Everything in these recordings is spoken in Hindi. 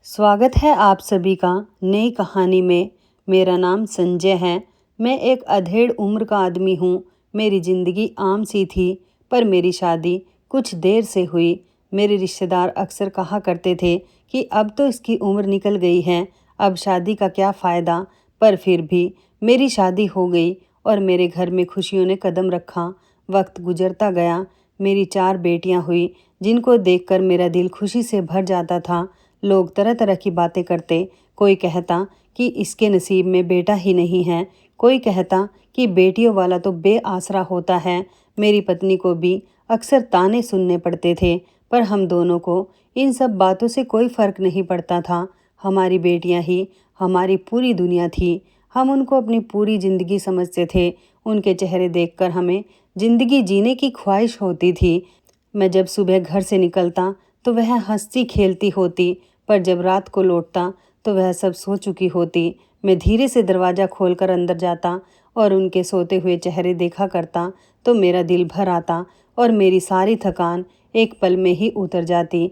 स्वागत है आप सभी का नई कहानी में। मेरा नाम संजय है। मैं एक अधेड़ उम्र का आदमी हूँ। मेरी ज़िंदगी आम सी थी, पर मेरी शादी कुछ देर से हुई। मेरे रिश्तेदार अक्सर कहा करते थे कि अब तो इसकी उम्र निकल गई है, अब शादी का क्या फ़ायदा। पर फिर भी मेरी शादी हो गई और मेरे घर में खुशियों ने कदम रखा। वक्त गुजरता गया, मेरी 4 बेटियां हुई, जिनको देखकर मेरा दिल खुशी से भर जाता था। लोग तरह तरह की बातें करते। कोई कहता कि इसके नसीब में बेटा ही नहीं है, कोई कहता कि बेटियों वाला तो बेआसरा होता है। मेरी पत्नी को भी अक्सर ताने सुनने पड़ते थे, पर हम दोनों को इन सब बातों से कोई फ़र्क नहीं पड़ता था। हमारी बेटियां ही हमारी पूरी दुनिया थी। हम उनको अपनी पूरी ज़िंदगी समझते थे। उनके चेहरे देखकर हमें ज़िंदगी जीने की ख्वाहिश होती थी। मैं जब सुबह घर से निकलता तो वह हंसती खेलती होती, पर जब रात को लौटता तो वह सब सो चुकी होती। मैं धीरे से दरवाज़ा खोलकर अंदर जाता और उनके सोते हुए चेहरे देखा करता तो मेरा दिल भर आता और मेरी सारी थकान एक पल में ही उतर जाती।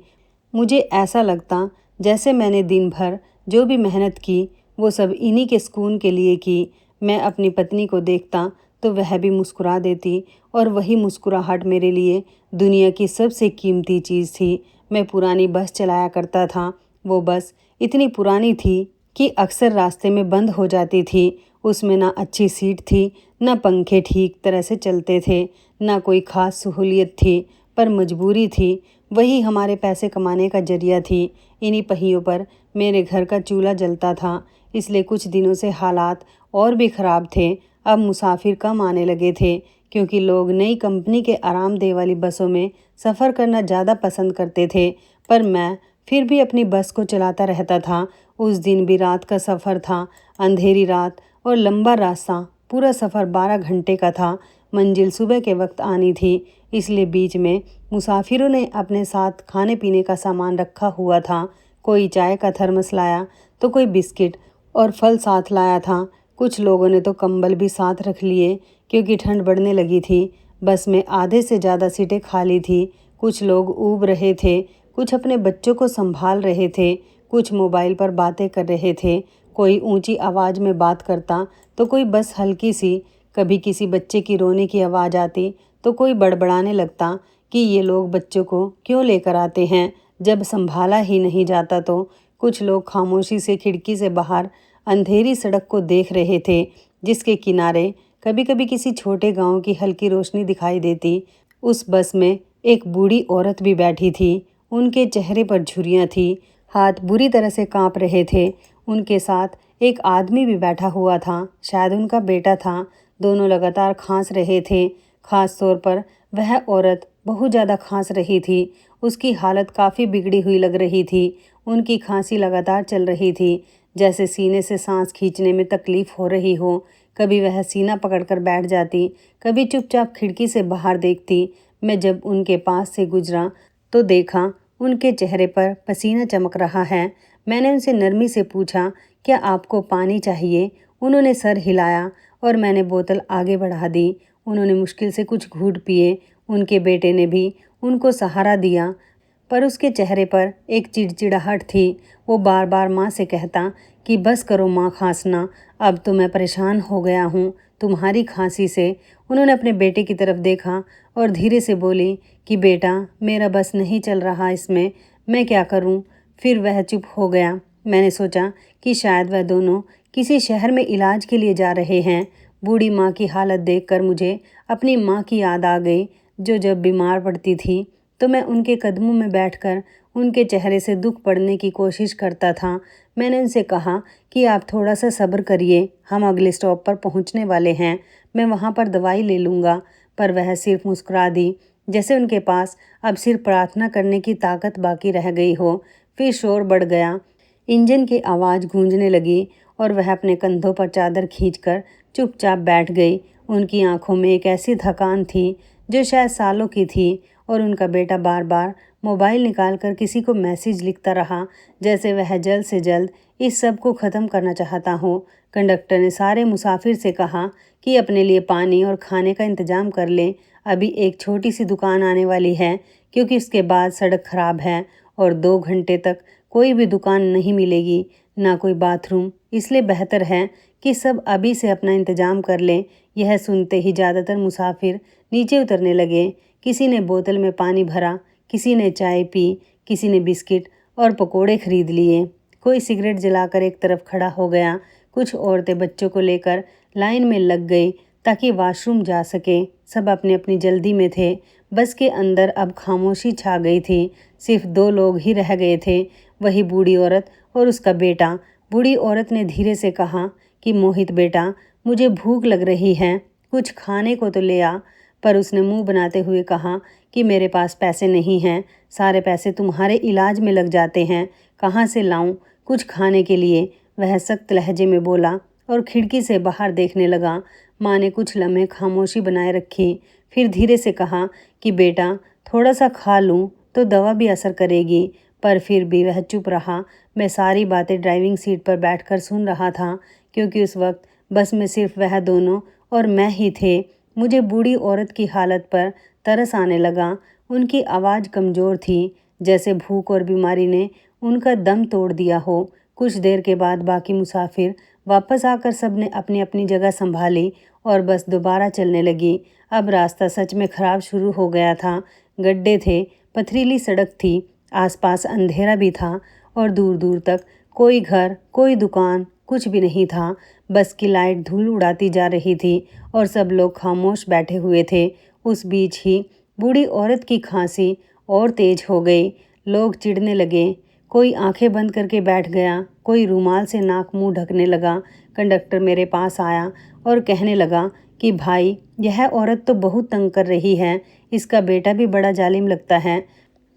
मुझे ऐसा लगता जैसे मैंने दिन भर जो भी मेहनत की वो सब इन्हीं के सुकून के लिए की। मैं अपनी पत्नी को देखता तो वह भी मुस्कुरा देती और वही मुस्कुराहट मेरे लिए दुनिया की सबसे कीमती चीज़ थी। मैं पुरानी बस चलाया करता था। वो बस इतनी पुरानी थी कि अक्सर रास्ते में बंद हो जाती थी। उसमें ना अच्छी सीट थी, ना पंखे ठीक तरह से चलते थे, ना कोई ख़ास सहूलियत थी, पर मजबूरी थी। वही हमारे पैसे कमाने का जरिया थी। इन्हीं पहियों पर मेरे घर का चूल्हा जलता था, इसलिए कुछ दिनों से हालात और भी ख़राब थे। अब मुसाफिर कम आने लगे थे, क्योंकि लोग नई कंपनी के आरामदेह वाली बसों में सफ़र करना ज़्यादा पसंद करते थे। पर मैं फिर भी अपनी बस को चलाता रहता था। उस दिन भी रात का सफ़र था, अंधेरी रात और लंबा रास्ता। पूरा सफ़र 12 घंटे का था। मंजिल सुबह के वक्त आनी थी, इसलिए बीच में मुसाफिरों ने अपने साथ खाने पीने का सामान रखा हुआ था। कोई चाय का थर्मस लाया तो कोई बिस्किट और फल साथ लाया था। कुछ लोगों ने तो कंबल भी साथ रख लिए, क्योंकि ठंड बढ़ने लगी थी। बस में आधे से ज़्यादा सीटें खाली थी। कुछ लोग ऊब रहे थे, कुछ अपने बच्चों को संभाल रहे थे, कुछ मोबाइल पर बातें कर रहे थे। कोई ऊंची आवाज़ में बात करता तो कोई बस हल्की सी। कभी किसी बच्चे की रोने की आवाज़ आती तो कोई बड़बड़ाने लगता कि ये लोग बच्चों को क्यों लेकर आते हैं जब संभाला ही नहीं जाता। तो कुछ लोग खामोशी से खिड़की से बाहर अंधेरी सड़क को देख रहे थे, जिसके किनारे कभी कभी किसी छोटे गांव की हल्की रोशनी दिखाई देती। उस बस में एक बूढ़ी औरत भी बैठी थी। उनके चेहरे पर झुर्रियाँ थी, हाथ बुरी तरह से कांप रहे थे। उनके साथ एक आदमी भी बैठा हुआ था, शायद उनका बेटा था। दोनों लगातार खांस रहे थे। खास तौर पर वह औरत बहुत ज़्यादा खांस रही थी। उसकी हालत काफ़ी बिगड़ी हुई लग रही थी। उनकी खांसी लगातार चल रही थी, जैसे सीने से सांस खींचने में तकलीफ़ हो रही हो। कभी वह सीना पकड़कर बैठ जाती, कभी चुपचाप खिड़की से बाहर देखती। मैं जब उनके पास से गुजरा तो देखा उनके चेहरे पर पसीना चमक रहा है। मैंने उनसे नरमी से पूछा, क्या आपको पानी चाहिए? उन्होंने सर हिलाया और मैंने बोतल आगे बढ़ा दी। उन्होंने मुश्किल से कुछ घूंट पिए। उनके बेटे ने भी उनको सहारा दिया, पर उसके चेहरे पर एक चिड़चिड़ाहट थी। वो बार बार माँ से कहता कि बस करो माँ खांसना, अब तो मैं परेशान हो गया हूँ तुम्हारी खांसी से। उन्होंने अपने बेटे की तरफ देखा और धीरे से बोली कि बेटा, मेरा बस नहीं चल रहा इसमें, मैं क्या करूँ? फिर वह चुप हो गया। मैंने सोचा कि शायद वह दोनों किसी शहर में इलाज के लिए जा रहे हैं। बूढ़ी माँ की हालत देखकर मुझे अपनी माँ की याद आ गई, जो जब बीमार पड़ती थी तो मैं उनके कदमों में बैठकर उनके चेहरे से दुख पड़ने की कोशिश करता था। मैंने उनसे कहा कि आप थोड़ा सा सब्र करिए, हम अगले स्टॉप पर पहुंचने वाले हैं, मैं वहां पर दवाई ले लूँगा। पर वह सिर्फ मुस्कुरा दी, जैसे उनके पास अब सिर्फ प्रार्थना करने की ताकत बाकी रह गई हो। फिर शोर बढ़ गया, इंजन की आवाज़ गूंजने लगी और वह अपने कंधों पर चादर खींचकर चुपचाप बैठ गई। उनकी आंखों में एक ऐसी थकान थी जो शायद सालों की थी, और उनका बेटा बार बार मोबाइल निकालकर किसी को मैसेज लिखता रहा, जैसे वह जल्द से जल्द इस सब को ख़त्म करना चाहता हो। कंडक्टर ने सारे मुसाफिर से कहा कि अपने लिए पानी और खाने का इंतज़ाम कर लें, अभी एक छोटी सी दुकान आने वाली है, क्योंकि उसके बाद सड़क ख़राब है और 2 घंटे तक कोई भी दुकान नहीं मिलेगी, ना कोई बाथरूम, इसलिए बेहतर है कि सब अभी से अपना इंतजाम कर लें। यह सुनते ही ज़्यादातर मुसाफिर नीचे उतरने लगे। किसी ने बोतल में पानी भरा, किसी ने चाय पी, किसी ने बिस्किट और पकोड़े खरीद लिए। कोई सिगरेट जलाकर एक तरफ खड़ा हो गया। कुछ औरतें बच्चों को लेकर लाइन में लग गई ताकि वॉशरूम जा सके। सब अपनी अपनी जल्दी में थे। बस के अंदर अब खामोशी छा गई थी। सिर्फ 2 लोग ही रह गए थे, वही बूढ़ी औरत और उसका बेटा। बूढ़ी औरत ने धीरे से कहा कि मोहित बेटा, मुझे भूख लग रही है, कुछ खाने को तो ले आ। पर उसने मुंह बनाते हुए कहा कि मेरे पास पैसे नहीं हैं, सारे पैसे तुम्हारे इलाज में लग जाते हैं, कहाँ से लाऊं कुछ खाने के लिए। वह सख्त लहजे में बोला और खिड़की से बाहर देखने लगा। माँ ने कुछ लम्हे खामोशी बनाए रखी, फिर धीरे से कहा कि बेटा, थोड़ा सा खा लूँ तो दवा भी असर करेगी। पर फिर भी वह चुप रहा। मैं सारी बातें ड्राइविंग सीट पर बैठकर सुन रहा था, क्योंकि उस वक्त बस में सिर्फ वह दोनों और मैं ही थे। मुझे बूढ़ी औरत की हालत पर तरस आने लगा। उनकी आवाज़ कमज़ोर थी, जैसे भूख और बीमारी ने उनका दम तोड़ दिया हो। कुछ देर के बाद बाकी मुसाफिर वापस आकर सब ने अपनी अपनी जगह संभाली और बस दोबारा चलने लगी। अब रास्ता सच में ख़राब शुरू हो गया था। गड्ढे थे, पथरीली सड़क थी, आसपास अंधेरा भी था और दूर दूर तक कोई घर, कोई दुकान, कुछ भी नहीं था। बस की लाइट धूल उड़ाती जा रही थी और सब लोग खामोश बैठे हुए थे। उस बीच ही बूढ़ी औरत की खांसी और तेज हो गई। लोग चिढ़ने लगे। कोई आंखें बंद करके बैठ गया, कोई रुमाल से नाक मुंह ढकने लगा। कंडक्टर मेरे पास आया और कहने लगा कि भाई, यह औरत तो बहुत तंग कर रही है, इसका बेटा भी बड़ा जालिम लगता है।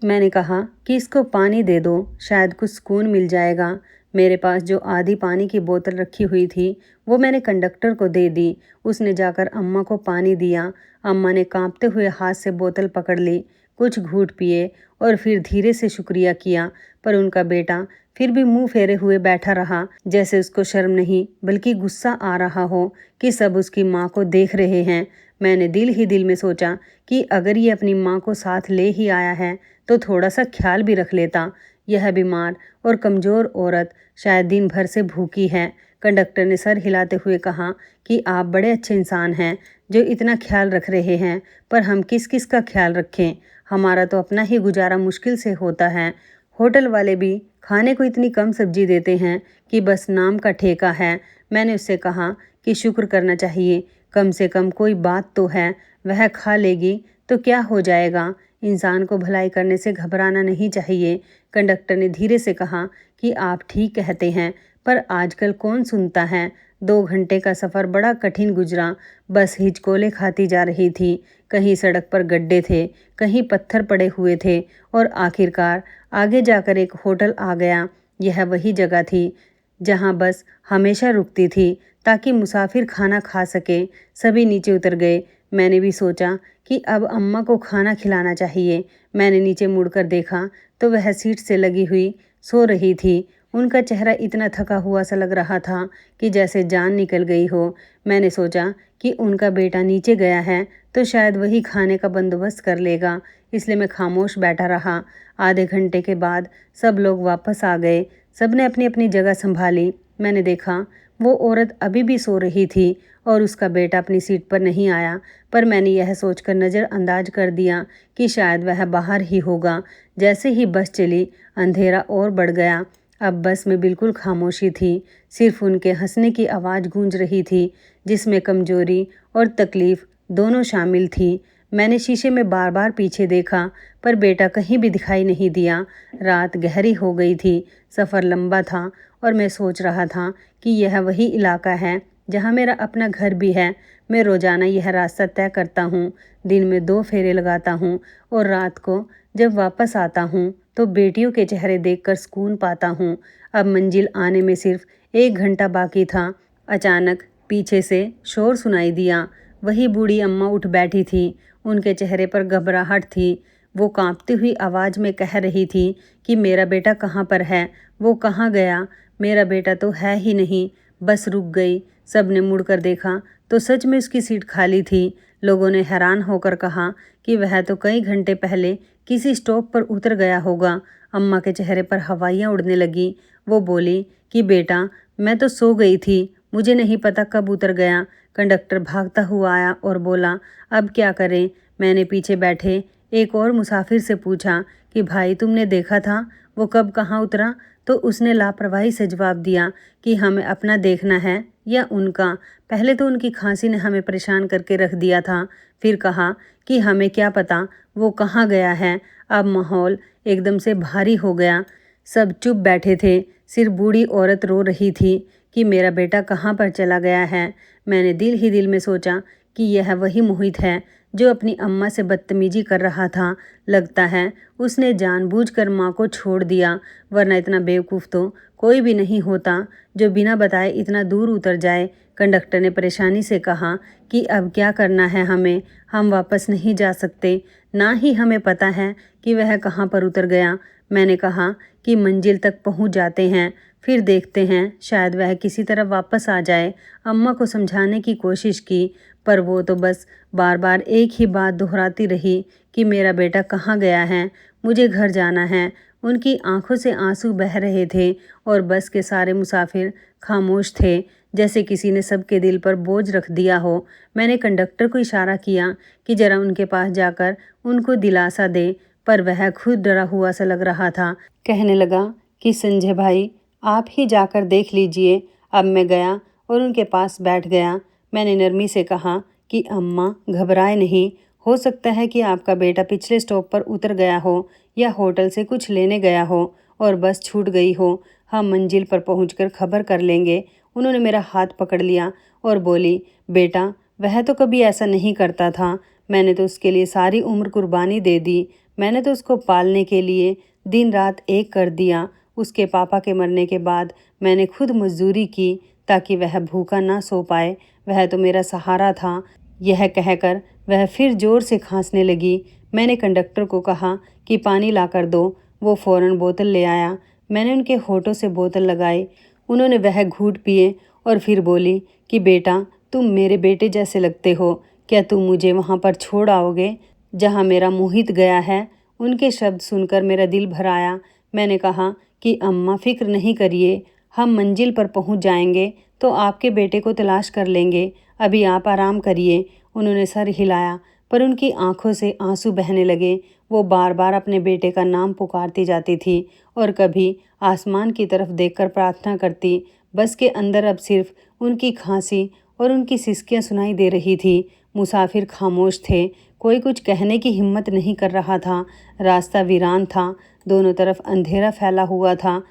मैंने कहा कि इसको पानी दे दो, शायद कुछ सुकून मिल जाएगा। मेरे पास जो आधी पानी की बोतल रखी हुई थी वो मैंने कंडक्टर को दे दी। उसने जाकर अम्मा को पानी दिया। अम्मा ने कांपते हुए हाथ से बोतल पकड़ ली, कुछ घूंट पिए और फिर धीरे से शुक्रिया किया। पर उनका बेटा फिर भी मुंह फेरे हुए बैठा रहा, जैसे उसको शर्म नहीं बल्कि गुस्सा आ रहा हो कि सब उसकी माँ को देख रहे हैं। मैंने दिल ही दिल में सोचा कि अगर ये अपनी माँ को साथ ले ही आया है तो थोड़ा सा ख्याल भी रख लेता। यह बीमार और कमज़ोर औरत शायद दिन भर से भूखी है। कंडक्टर ने सर हिलाते हुए कहा कि आप बड़े अच्छे इंसान हैं जो इतना ख्याल रख रहे हैं, पर हम किस किस का ख्याल रखें? हमारा तो अपना ही गुजारा मुश्किल से होता है। होटल वाले भी खाने को इतनी कम सब्जी देते हैं कि बस नाम का ठेका है। मैंने उससे कहा कि शुक्र करना चाहिए, कम से कम कोई बात तो है। वह खा लेगी तो क्या हो जाएगा? इंसान को भलाई करने से घबराना नहीं चाहिए। कंडक्टर ने धीरे से कहा कि आप ठीक कहते हैं, पर आजकल कौन सुनता है। 2 घंटे का सफ़र बड़ा कठिन गुजरा। बस हिचकोले खाती जा रही थी। कहीं सड़क पर गड्ढे थे, कहीं पत्थर पड़े हुए थे और आखिरकार आगे जाकर एक होटल आ गया। यह वही जगह थी जहां बस हमेशा रुकती थी ताकि मुसाफिर खाना खा सके। सभी नीचे उतर गए। मैंने भी सोचा कि अब अम्मा को खाना खिलाना चाहिए। मैंने नीचे मुड़कर देखा तो वह सीट से लगी हुई सो रही थी। उनका चेहरा इतना थका हुआ सा लग रहा था कि जैसे जान निकल गई हो। मैंने सोचा कि उनका बेटा नीचे गया है तो शायद वही खाने का बंदोबस्त कर लेगा, इसलिए मैं खामोश बैठा रहा। आधे घंटे के बाद सब लोग वापस आ गए। सब ने अपनी अपनी जगह संभाली। मैंने देखा वो औरत अभी भी सो रही थी और उसका बेटा अपनी सीट पर नहीं आया, पर मैंने यह सोचकर नज़रअंदाज कर दिया कि शायद वह बाहर ही होगा। जैसे ही बस चली, अंधेरा और बढ़ गया। अब बस में बिल्कुल खामोशी थी, सिर्फ उनके हंसने की आवाज़ गूंज रही थी, जिसमें कमजोरी और तकलीफ़ दोनों शामिल थी। मैंने शीशे में बार बार पीछे देखा, पर बेटा कहीं भी दिखाई नहीं दिया। रात गहरी हो गई थी, सफ़र लंबा था और मैं सोच रहा था कि यह वही इलाका है जहाँ मेरा अपना घर भी है। मैं रोज़ाना यह रास्ता तय करता हूँ, दिन में 2 फेरे लगाता हूँ और रात को जब वापस आता हूँ तो बेटियों के चेहरे देखकर सुकून पाता हूँ। अब मंजिल आने में सिर्फ 1 घंटा बाकी था। अचानक पीछे से शोर सुनाई दिया। वही बूढ़ी अम्मा उठ बैठी थी। उनके चेहरे पर घबराहट थी। वो कांपती हुई आवाज़ में कह रही थी कि मेरा बेटा कहाँ पर है? वो कहाँ गया? मेरा बेटा तो है ही नहीं। बस रुक गई। सब ने मुड़कर देखा तो सच में उसकी सीट खाली थी। लोगों ने हैरान होकर कहा कि वह तो कई घंटे पहले किसी स्टॉप पर उतर गया होगा। अम्मा के चेहरे पर हवाइयाँ उड़ने लगी। वो बोली कि बेटा, मैं तो सो गई थी, मुझे नहीं पता कब उतर गया। कंडक्टर भागता हुआ आया और बोला, अब क्या करें? मैंने पीछे बैठे एक और मुसाफिर से पूछा कि भाई, तुमने देखा था वो कब कहाँ उतरा? तो उसने लापरवाही से जवाब दिया कि हमें अपना देखना है या उनका। पहले तो उनकी खांसी ने हमें परेशान करके रख दिया था, फिर कहा कि हमें क्या पता वो कहाँ गया है। अब माहौल एकदम से भारी हो गया। सब चुप बैठे थे, सिर्फ बूढ़ी औरत रो रही थी कि मेरा बेटा कहाँ पर चला गया है। मैंने दिल ही दिल में सोचा कि यह वही मोहित है जो अपनी अम्मा से बदतमीजी कर रहा था। लगता है उसने जानबूझकर माँ को छोड़ दिया, वरना इतना बेवकूफ़ तो कोई भी नहीं होता जो बिना बताए इतना दूर उतर जाए। कंडक्टर ने परेशानी से कहा कि अब क्या करना है हमें? हम वापस नहीं जा सकते, ना ही हमें पता है कि वह कहाँ पर उतर गया। मैंने कहा कि मंजिल तक पहुँच जाते हैं, फिर देखते हैं, शायद वह किसी तरह वापस आ जाए। अम्मा को समझाने की कोशिश की, पर वो तो बस बार बार एक ही बात दोहराती रही कि मेरा बेटा कहाँ गया है, मुझे घर जाना है। उनकी आंखों से आंसू बह रहे थे और बस के सारे मुसाफिर खामोश थे, जैसे किसी ने सबके दिल पर बोझ रख दिया हो। मैंने कंडक्टर को इशारा किया कि जरा उनके पास जाकर उनको दिलासा दे, पर वह खुद डरा हुआ सा लग रहा था। कहने लगा कि संजय भाई, आप ही जाकर देख लीजिए। अब मैं गया और उनके पास बैठ गया। मैंने नरमी से कहा कि अम्मा, घबराए नहीं, हो सकता है कि आपका बेटा पिछले स्टॉप पर उतर गया हो या होटल से कुछ लेने गया हो और बस छूट गई हो। हम मंजिल पर पहुंचकर खबर कर लेंगे। उन्होंने मेरा हाथ पकड़ लिया और बोली, बेटा, वह तो कभी ऐसा नहीं करता था। मैंने तो उसके लिए सारी उम्र कुर्बानी दे दी। मैंने तो उसको पालने के लिए दिन रात एक कर दिया। उसके पापा के मरने के बाद मैंने खुद मजदूरी की ताकि वह भूखा ना सो पाए। वह तो मेरा सहारा था। यह कहकर वह फिर जोर से खांसने लगी। मैंने कंडक्टर को कहा कि पानी ला कर दो। वो फ़ौरन बोतल ले आया। मैंने उनके होठों से बोतल लगाई। उन्होंने वह घूंट पिए और फिर बोली कि बेटा, तुम मेरे बेटे जैसे लगते हो। क्या तुम मुझे वहाँ पर छोड़ आओगे जहाँ मेरा मोहित गया है? उनके शब्द सुनकर मेरा दिल भर आया। मैंने कहा कि अम्मा, फ़िक्र नहीं करिए, हम मंजिल पर पहुँच जाएंगे तो आपके बेटे को तलाश कर लेंगे। अभी आप आराम करिए। उन्होंने सर हिलाया, पर उनकी आंखों से आंसू बहने लगे। वो बार बार अपने बेटे का नाम पुकारती जाती थी और कभी आसमान की तरफ देखकर प्रार्थना करती। बस के अंदर अब सिर्फ उनकी खांसी और उनकी सिसकियां सुनाई दे रही थी। मुसाफिर खामोश थे, कोई कुछ कहने की हिम्मत नहीं कर रहा था। रास्ता वीरान था, दोनों तरफ अंधेरा फैला हुआ था।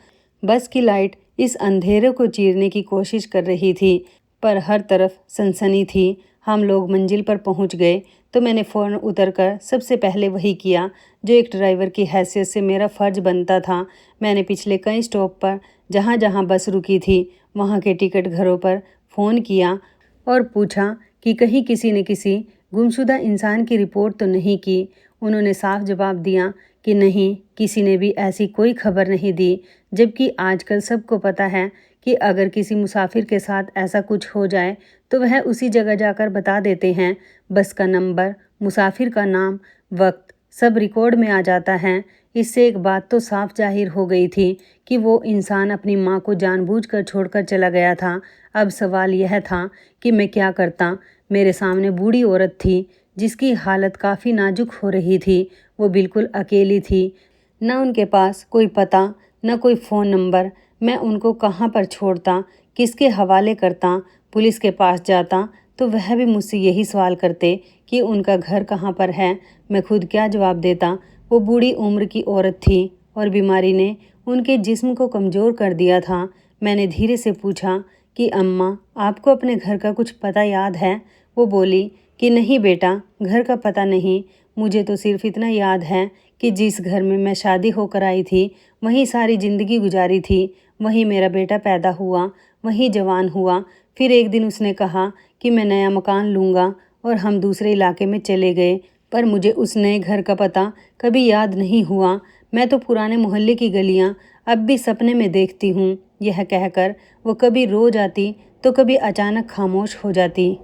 बस की लाइट इस अंधेरे को चीरने की कोशिश कर रही थी, पर हर तरफ सनसनी थी। हम लोग मंजिल पर पहुंच गए तो मैंने फ़ौरन उतरकर सबसे पहले वही किया जो एक ड्राइवर की हैसियत से मेरा फ़र्ज बनता था। मैंने पिछले कई स्टॉप पर जहाँ जहाँ बस रुकी थी वहाँ के टिकट घरों पर फ़ोन किया और पूछा कि कहीं किसी ने किसी गुमशुदा इंसान की रिपोर्ट तो नहीं की। उन्होंने साफ जवाब दिया कि नहीं, किसी ने भी ऐसी कोई खबर नहीं दी। जबकि आजकल सबको पता है कि अगर किसी मुसाफिर के साथ ऐसा कुछ हो जाए तो वह उसी जगह जाकर बता देते हैं। बस का नंबर, मुसाफिर का नाम, वक्त सब रिकॉर्ड में आ जाता है। इससे एक बात तो साफ जाहिर हो गई थी कि वो इंसान अपनी माँ को जानबूझकर छोड़कर चला गया था। अब सवाल यह था कि मैं क्या करता। मेरे सामने बूढ़ी औरत थी जिसकी हालत काफ़ी नाजुक हो रही थी। वो बिल्कुल अकेली थी, न उनके पास कोई पता, न कोई फ़ोन नंबर। मैं उनको कहाँ पर छोड़ता, किसके हवाले करता? पुलिस के पास जाता तो वह भी मुझसे यही सवाल करते कि उनका घर कहाँ पर है। मैं खुद क्या जवाब देता? वो बूढ़ी उम्र की औरत थी और बीमारी ने उनके जिस्म को कमज़ोर कर दिया था। मैंने धीरे से पूछा कि अम्मा, आपको अपने घर का कुछ पता याद है? वो बोली कि नहीं बेटा, घर का पता नहीं। मुझे तो सिर्फ इतना याद है कि जिस घर में मैं शादी होकर आई थी वहीं सारी ज़िंदगी गुजारी थी। वहीं मेरा बेटा पैदा हुआ, वहीं जवान हुआ। फिर एक दिन उसने कहा कि मैं नया मकान लूँगा और हम दूसरे इलाके में चले गए, पर मुझे उस नए घर का पता कभी याद नहीं हुआ। मैं तो पुराने मोहल्ले की गलियाँ अब भी सपने में देखती हूँ। यह कहकर वो कभी रो जाती तो कभी अचानक खामोश हो जाती।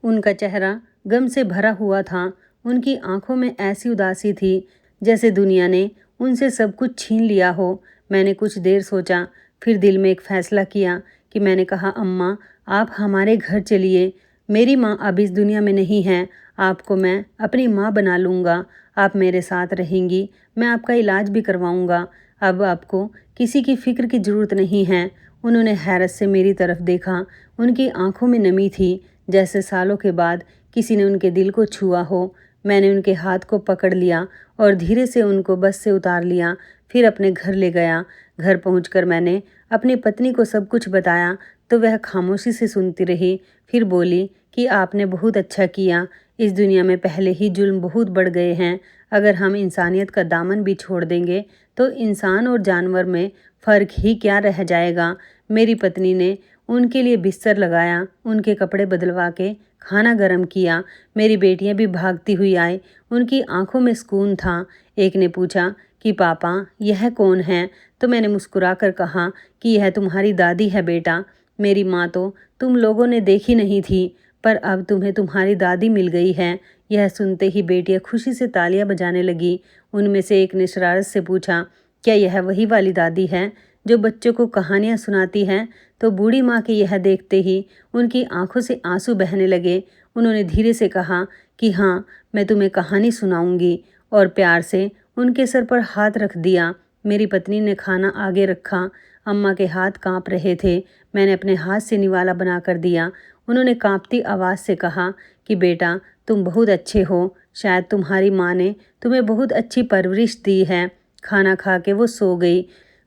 उनका चेहरा गम से भरा हुआ था। उनकी आंखों में ऐसी उदासी थी जैसे दुनिया ने उनसे सब कुछ छीन लिया हो। मैंने कुछ देर सोचा, फिर दिल में एक फ़ैसला किया कि मैंने कहा, अम्मा आप हमारे घर चलिए। मेरी माँ अब इस दुनिया में नहीं है। आपको मैं अपनी माँ बना लूँगा। आप मेरे साथ रहेंगी, मैं आपका इलाज भी करवाऊँगा। अब आपको किसी की फ़िक्र की ज़रूरत नहीं है। उन्होंने हैरत से मेरी तरफ देखा। उनकी आंखों में नमी थी, जैसे सालों के बाद किसी ने उनके दिल को छुआ हो। मैंने उनके हाथ को पकड़ लिया और धीरे से उनको बस से उतार लिया, फिर अपने घर ले गया। घर पहुंचकर मैंने अपनी पत्नी को सब कुछ बताया तो वह खामोशी से सुनती रही। फिर बोली कि आपने बहुत अच्छा किया। इस दुनिया में पहले ही जुल्म बहुत बढ़ गए हैं। अगर हम इंसानियत का दामन भी छोड़ देंगे तो इंसान और जानवर में फ़र्क ही क्या रह जाएगा। मेरी पत्नी ने उनके लिए बिस्तर लगाया, उनके कपड़े बदलवा के खाना गर्म किया। मेरी बेटियां भी भागती हुई आई। उनकी आंखों में सुकून था। एक ने पूछा कि पापा यह कौन है? तो मैंने मुस्कुरा कर कहा कि यह तुम्हारी दादी है बेटा। मेरी माँ तो तुम लोगों ने देखी नहीं थी, पर अब तुम्हें तुम्हारी दादी मिल गई है। यह सुनते ही बेटियां खुशी से तालियां बजाने लगी। उनमें से एक ने शरारत से पूछा, क्या यह वही वाली दादी है जो बच्चों को कहानियाँ सुनाती है? तो बूढ़ी माँ के यह देखते ही उनकी आंखों से आंसू बहने लगे। उन्होंने धीरे से कहा कि हाँ, मैं तुम्हें कहानी सुनाऊंगी, और प्यार से उनके सर पर हाथ रख दिया। मेरी पत्नी ने खाना आगे रखा। अम्मा के हाथ कांप रहे थे। मैंने अपने हाथ से निवाला बना कर दिया। उन्होंने कांपती आवाज़ से कहा कि बेटा तुम बहुत अच्छे हो। शायद तुम्हारी माँ ने तुम्हें बहुत अच्छी परवरिश दी है। खाना खा के वो सो गई।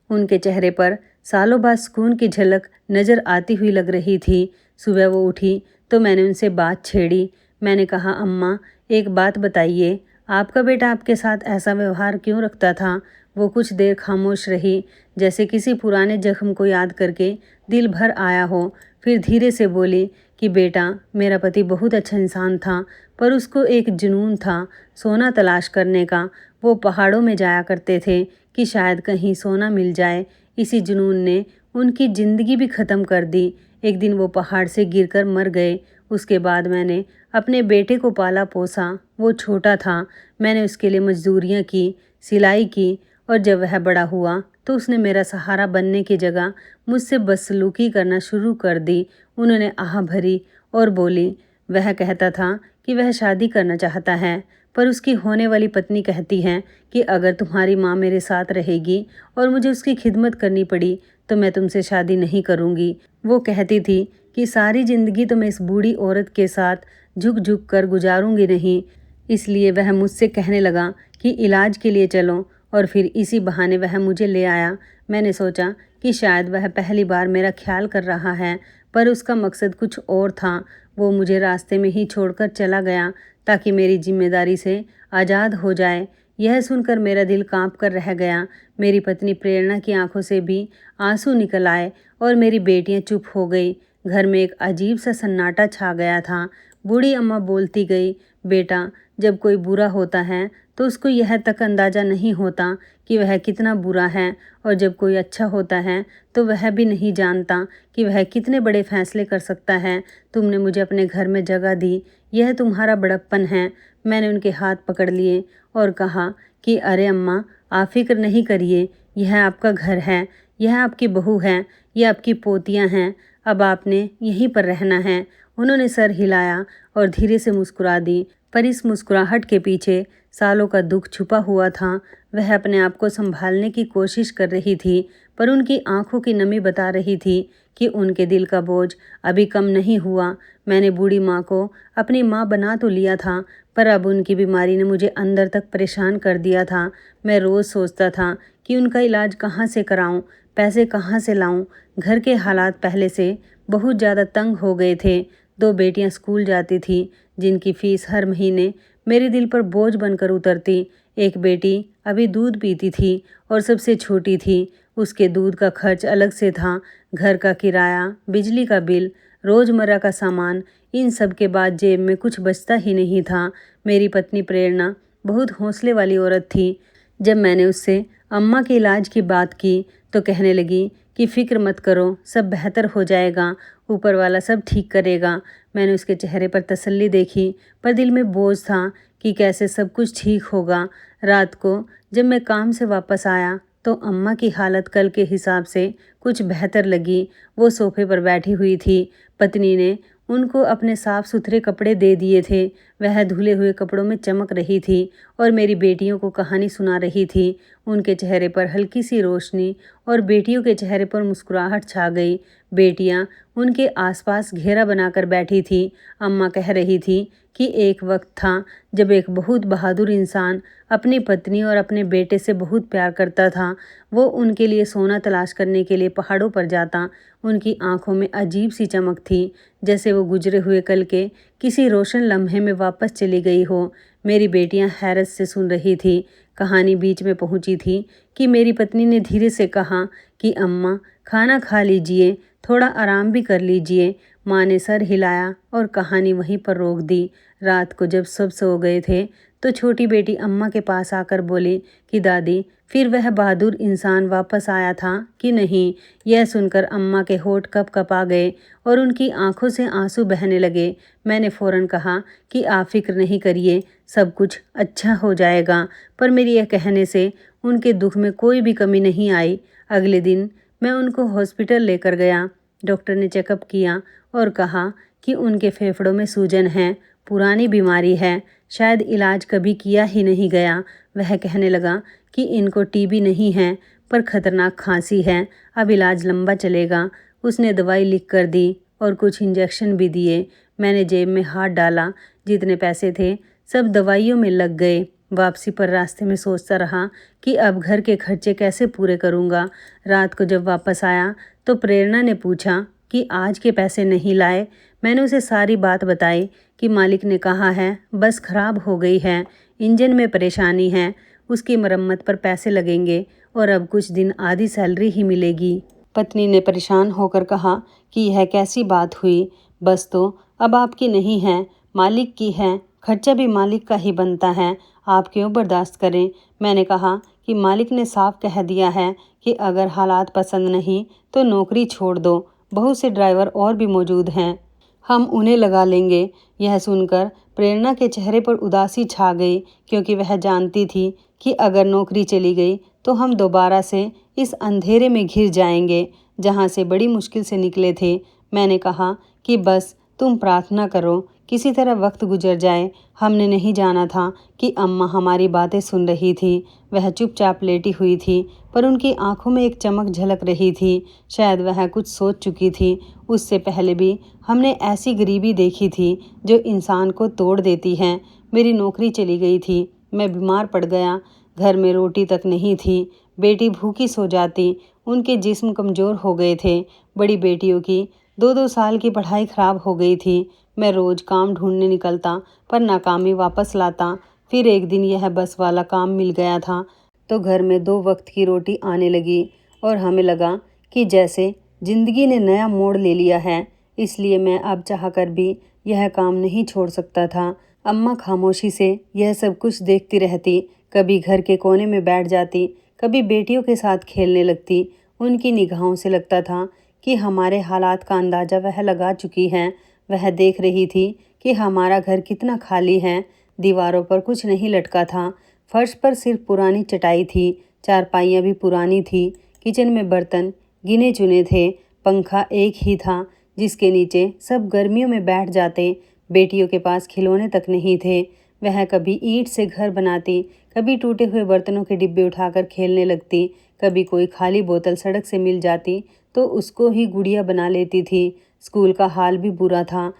उनके चेहरे पर सालों बाद सुकून की झलक नज़र आती हुई लग रही थी। सुबह वो उठी तो मैंने उनसे बात छेड़ी। मैंने कहा, अम्मा एक बात बताइए, आपका बेटा आपके साथ ऐसा व्यवहार क्यों रखता था? वो कुछ देर खामोश रही, जैसे किसी पुराने जख्म को याद करके दिल भर आया हो। फिर धीरे से बोली कि बेटा मेरा पति बहुत अच्छा इंसान था, पर उसको एक जुनून था सोना तलाश करने का। वो पहाड़ों में जाया करते थे कि शायद कहीं सोना मिल जाए। इसी जुनून ने उनकी ज़िंदगी भी ख़त्म कर दी। एक दिन वो पहाड़ से गिरकर मर गए। उसके बाद मैंने अपने बेटे को पाला पोसा। वो छोटा था, मैंने उसके लिए मजदूरियाँ की, सिलाई की, और जब वह बड़ा हुआ तो उसने मेरा सहारा बनने की जगह मुझसे बदसलूकी करना शुरू कर दी। उन्होंने आह भरी और बोली, वह कहता था कि वह शादी करना चाहता है, पर उसकी होने वाली पत्नी कहती है कि अगर तुम्हारी माँ मेरे साथ रहेगी और मुझे उसकी खिदमत करनी पड़ी तो मैं तुमसे शादी नहीं करूँगी। वो कहती थी कि सारी ज़िंदगी तो मैं इस बूढ़ी औरत के साथ झुक झुक कर गुजारूंगी नहीं। इसलिए वह मुझसे कहने लगा कि इलाज के लिए चलो, और फिर इसी बहाने वह मुझे ले आया। मैंने सोचा कि शायद वह पहली बार मेरा ख्याल कर रहा है, पर उसका मकसद कुछ और था। वो मुझे रास्ते में ही छोड़कर चला गया ताकि मेरी जिम्मेदारी से आज़ाद हो जाए। यह सुनकर मेरा दिल कांप कर रह गया। मेरी पत्नी प्रेरणा की आंखों से भी आंसू निकल आए और मेरी बेटियां चुप हो गई। घर में एक अजीब सा सन्नाटा छा गया था। बूढ़ी अम्मा बोलती गई, बेटा जब कोई बुरा होता है तो उसको यह तक अंदाज़ा नहीं होता कि वह कितना बुरा है, और जब कोई अच्छा होता है तो वह भी नहीं जानता कि वह कितने बड़े फैसले कर सकता है। तुमने मुझे अपने घर में जगह दी, यह तुम्हारा बड़प्पन है। मैंने उनके हाथ पकड़ लिए और कहा कि अरे अम्मा, आप फिक्र नहीं करिए, यह आपका घर है, यह आपकी बहू है, यह आपकी पोतियाँ हैं। अब आपने यहीं पर रहना है। उन्होंने सर हिलाया और धीरे से मुस्कुरा दी, पर इस मुस्कुराहट के पीछे सालों का दुख छुपा हुआ था। वह अपने आप को संभालने की कोशिश कर रही थी, पर उनकी आंखों की नमी बता रही थी कि उनके दिल का बोझ अभी कम नहीं हुआ। मैंने बूढ़ी माँ को अपनी माँ बना तो लिया था, पर अब उनकी बीमारी ने मुझे अंदर तक परेशान कर दिया था। मैं रोज़ सोचता था कि उनका इलाज कहाँ से कराऊं, पैसे कहाँ से लाऊं। घर के हालात पहले से बहुत ज़्यादा तंग हो गए थे। 2 बेटियां स्कूल जाती थी, जिनकी फ़ीस हर महीने मेरे दिल पर बोझ बनकर उतरती। एक बेटी अभी दूध पीती थी और सबसे छोटी थी। उसके दूध का खर्च अलग से था। घर का किराया, बिजली का बिल, रोज़मर्रा का सामान, इन सब के बाद जेब में कुछ बचता ही नहीं था। मेरी पत्नी प्रेरणा बहुत हौसले वाली औरत थी। जब मैंने उससे अम्मा के इलाज की बात की तो कहने लगी कि फ़िक्र मत करो, सब बेहतर हो जाएगा, ऊपर वाला सब ठीक करेगा। मैंने उसके चेहरे पर तसल्ली देखी, पर दिल में बोझ था कि कैसे सब कुछ ठीक होगा। रात को जब मैं काम से वापस आया तो अम्मा की हालत कल के हिसाब से कुछ बेहतर लगी। वो सोफे पर बैठी हुई थी। पत्नी ने उनको अपने साफ सुथरे कपड़े दे दिए थे। वह धुले हुए कपड़ों में चमक रही थी और मेरी बेटियों को कहानी सुना रही थी। उनके चेहरे पर हल्की सी रोशनी और बेटियों के चेहरे पर मुस्कुराहट छा गई। बेटियां उनके आसपास घेरा बनाकर बैठी थी। अम्मा कह रही थी कि एक वक्त था जब एक बहुत बहादुर इंसान अपनी पत्नी और अपने बेटे से बहुत प्यार करता था। वो उनके लिए सोना तलाश करने के लिए पहाड़ों पर जाता। उनकी आंखों में अजीब सी चमक थी, जैसे वो गुजरे हुए कल के किसी रोशन लम्हे में वापस चली गई हो। मेरी बेटियां हैरत से सुन रही थी। कहानी बीच में पहुंची थी कि मेरी पत्नी ने धीरे से कहा कि अम्मा, खाना खा लीजिए, थोड़ा आराम भी कर लीजिए। माँ ने सर हिलाया और कहानी वहीं पर रोक दी। रात को जब सब सो गए थे तो छोटी बेटी अम्मा के पास आकर बोली कि दादी, फिर वह बहादुर इंसान वापस आया था कि नहीं। यह सुनकर अम्मा के होंठ कँपा गए और उनकी आंखों से आंसू बहने लगे। मैंने फौरन कहा कि आप फिक्र नहीं करिए, सब कुछ अच्छा हो जाएगा। पर मेरी यह कहने से उनके दुख में कोई भी कमी नहीं आई। अगले दिन मैं उनको हॉस्पिटल लेकर गया। डॉक्टर ने चेकअप किया और कहा कि उनके फेफड़ों में सूजन है, पुरानी बीमारी है, शायद इलाज कभी किया ही नहीं गया। वह कहने लगा कि इनको टीबी नहीं है पर खतरनाक खांसी है, अब इलाज लंबा चलेगा। उसने दवाई लिख कर दी और कुछ इंजेक्शन भी दिए। मैंने जेब में हाथ डाला, जितने पैसे थे सब दवाइयों में लग गए। वापसी पर रास्ते में सोचता रहा कि अब घर के खर्चे कैसे पूरे करूँगा। रात को जब वापस आया तो प्रेरणा ने पूछा कि आज के पैसे नहीं लाए। मैंने उसे सारी बात बताई कि मालिक ने कहा है बस खराब हो गई है, इंजन में परेशानी है, उसकी मरम्मत पर पैसे लगेंगे और अब कुछ दिन आधी सैलरी ही मिलेगी। पत्नी ने परेशान होकर कहा कि यह कैसी बात हुई, बस तो अब आपकी नहीं है, मालिक की है, खर्चा भी मालिक का ही बनता है, आप क्यों बर्दाश्त करें। मैंने कहा कि मालिक ने साफ कह दिया है कि अगर हालात पसंद नहीं तो नौकरी छोड़ दो, बहुत से ड्राइवर और भी मौजूद हैं, हम उन्हें लगा लेंगे। यह सुनकर प्रेरणा के चेहरे पर उदासी छा गई, क्योंकि वह जानती थी कि अगर नौकरी चली गई तो हम दोबारा से इस अंधेरे में घिर जाएंगे जहाँ से बड़ी मुश्किल से निकले थे। मैंने कहा कि बस तुम प्रार्थना करो, किसी तरह वक्त गुजर जाए। हमने नहीं जाना था कि अम्मा हमारी बातें सुन रही थी। वह चुपचाप लेटी हुई थी, पर उनकी आंखों में एक चमक झलक रही थी। शायद वह कुछ सोच चुकी थी। उससे पहले भी हमने ऐसी गरीबी देखी थी जो इंसान को तोड़ देती है। मेरी नौकरी चली गई थी, मैं बीमार पड़ गया, घर में रोटी तक नहीं थी, बेटी भूखी सो जाती, उनके जिस्म कमज़ोर हो गए थे। बड़ी बेटियों की 2-2 साल की पढ़ाई खराब हो गई थी। मैं रोज़ काम ढूंढने निकलता पर नाकामी वापस लाता। फिर एक दिन यह बस वाला काम मिल गया था तो घर में 2 वक्त की रोटी आने लगी और हमें लगा कि जैसे ज़िंदगी ने नया मोड़ ले लिया है। इसलिए मैं अब चाहकर भी यह काम नहीं छोड़ सकता था। अम्मा खामोशी से यह सब कुछ देखती रहती, कभी घर के कोने में बैठ जाती, कभी बेटियों के साथ खेलने लगती। उनकी निगाहों से लगता था कि हमारे हालात का अंदाज़ा वह लगा चुकी हैं। वह देख रही थी कि हमारा घर कितना खाली है। दीवारों पर कुछ नहीं लटका था, फर्श पर सिर्फ पुरानी चटाई थी, चारपाइयाँ भी पुरानी थी, किचन में बर्तन गिने चुने थे, पंखा एक ही था जिसके नीचे सब गर्मियों में बैठ जाते। बेटियों के पास खिलौने तक नहीं थे। वह कभी ईंट से घर बनाती, कभी टूटे हुए बर्तनों के डिब्बे उठाकर खेलने लगती, कभी कोई खाली बोतल सड़क से मिल जाती तो उसको ही गुड़िया बना लेती थी। स्कूल का हाल भी बुरा था,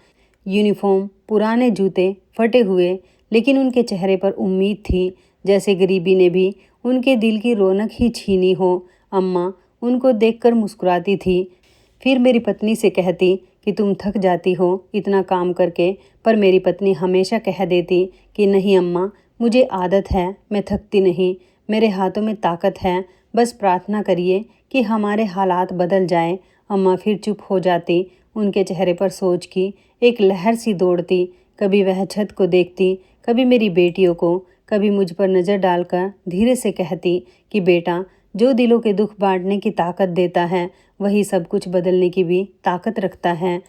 यूनिफॉर्म, पुराने जूते फटे हुए, लेकिन उनके चेहरे पर उम्मीद थी, जैसे गरीबी ने भी उनके दिल की रौनक ही छीनी हो। अम्मा उनको देखकर मुस्कुराती थी, फिर मेरी पत्नी से कहती कि तुम थक जाती हो इतना काम करके, पर मेरी पत्नी हमेशा कह देती कि नहीं अम्मा, मुझे आदत है, मैं थकती नहीं, मेरे हाथों में ताकत है, बस प्रार्थना करिए कि हमारे हालात बदल जाएं। अम्मा फिर चुप हो जाती, उनके चेहरे पर सोच की एक लहर सी दौड़ती। कभी वह छत को देखती, कभी मेरी बेटियों को, कभी मुझ पर नज़र डालकर धीरे से कहती कि बेटा, जो दिलों के दुख बांटने की ताकत देता है वही सब कुछ बदलने की भी ताकत रखता है।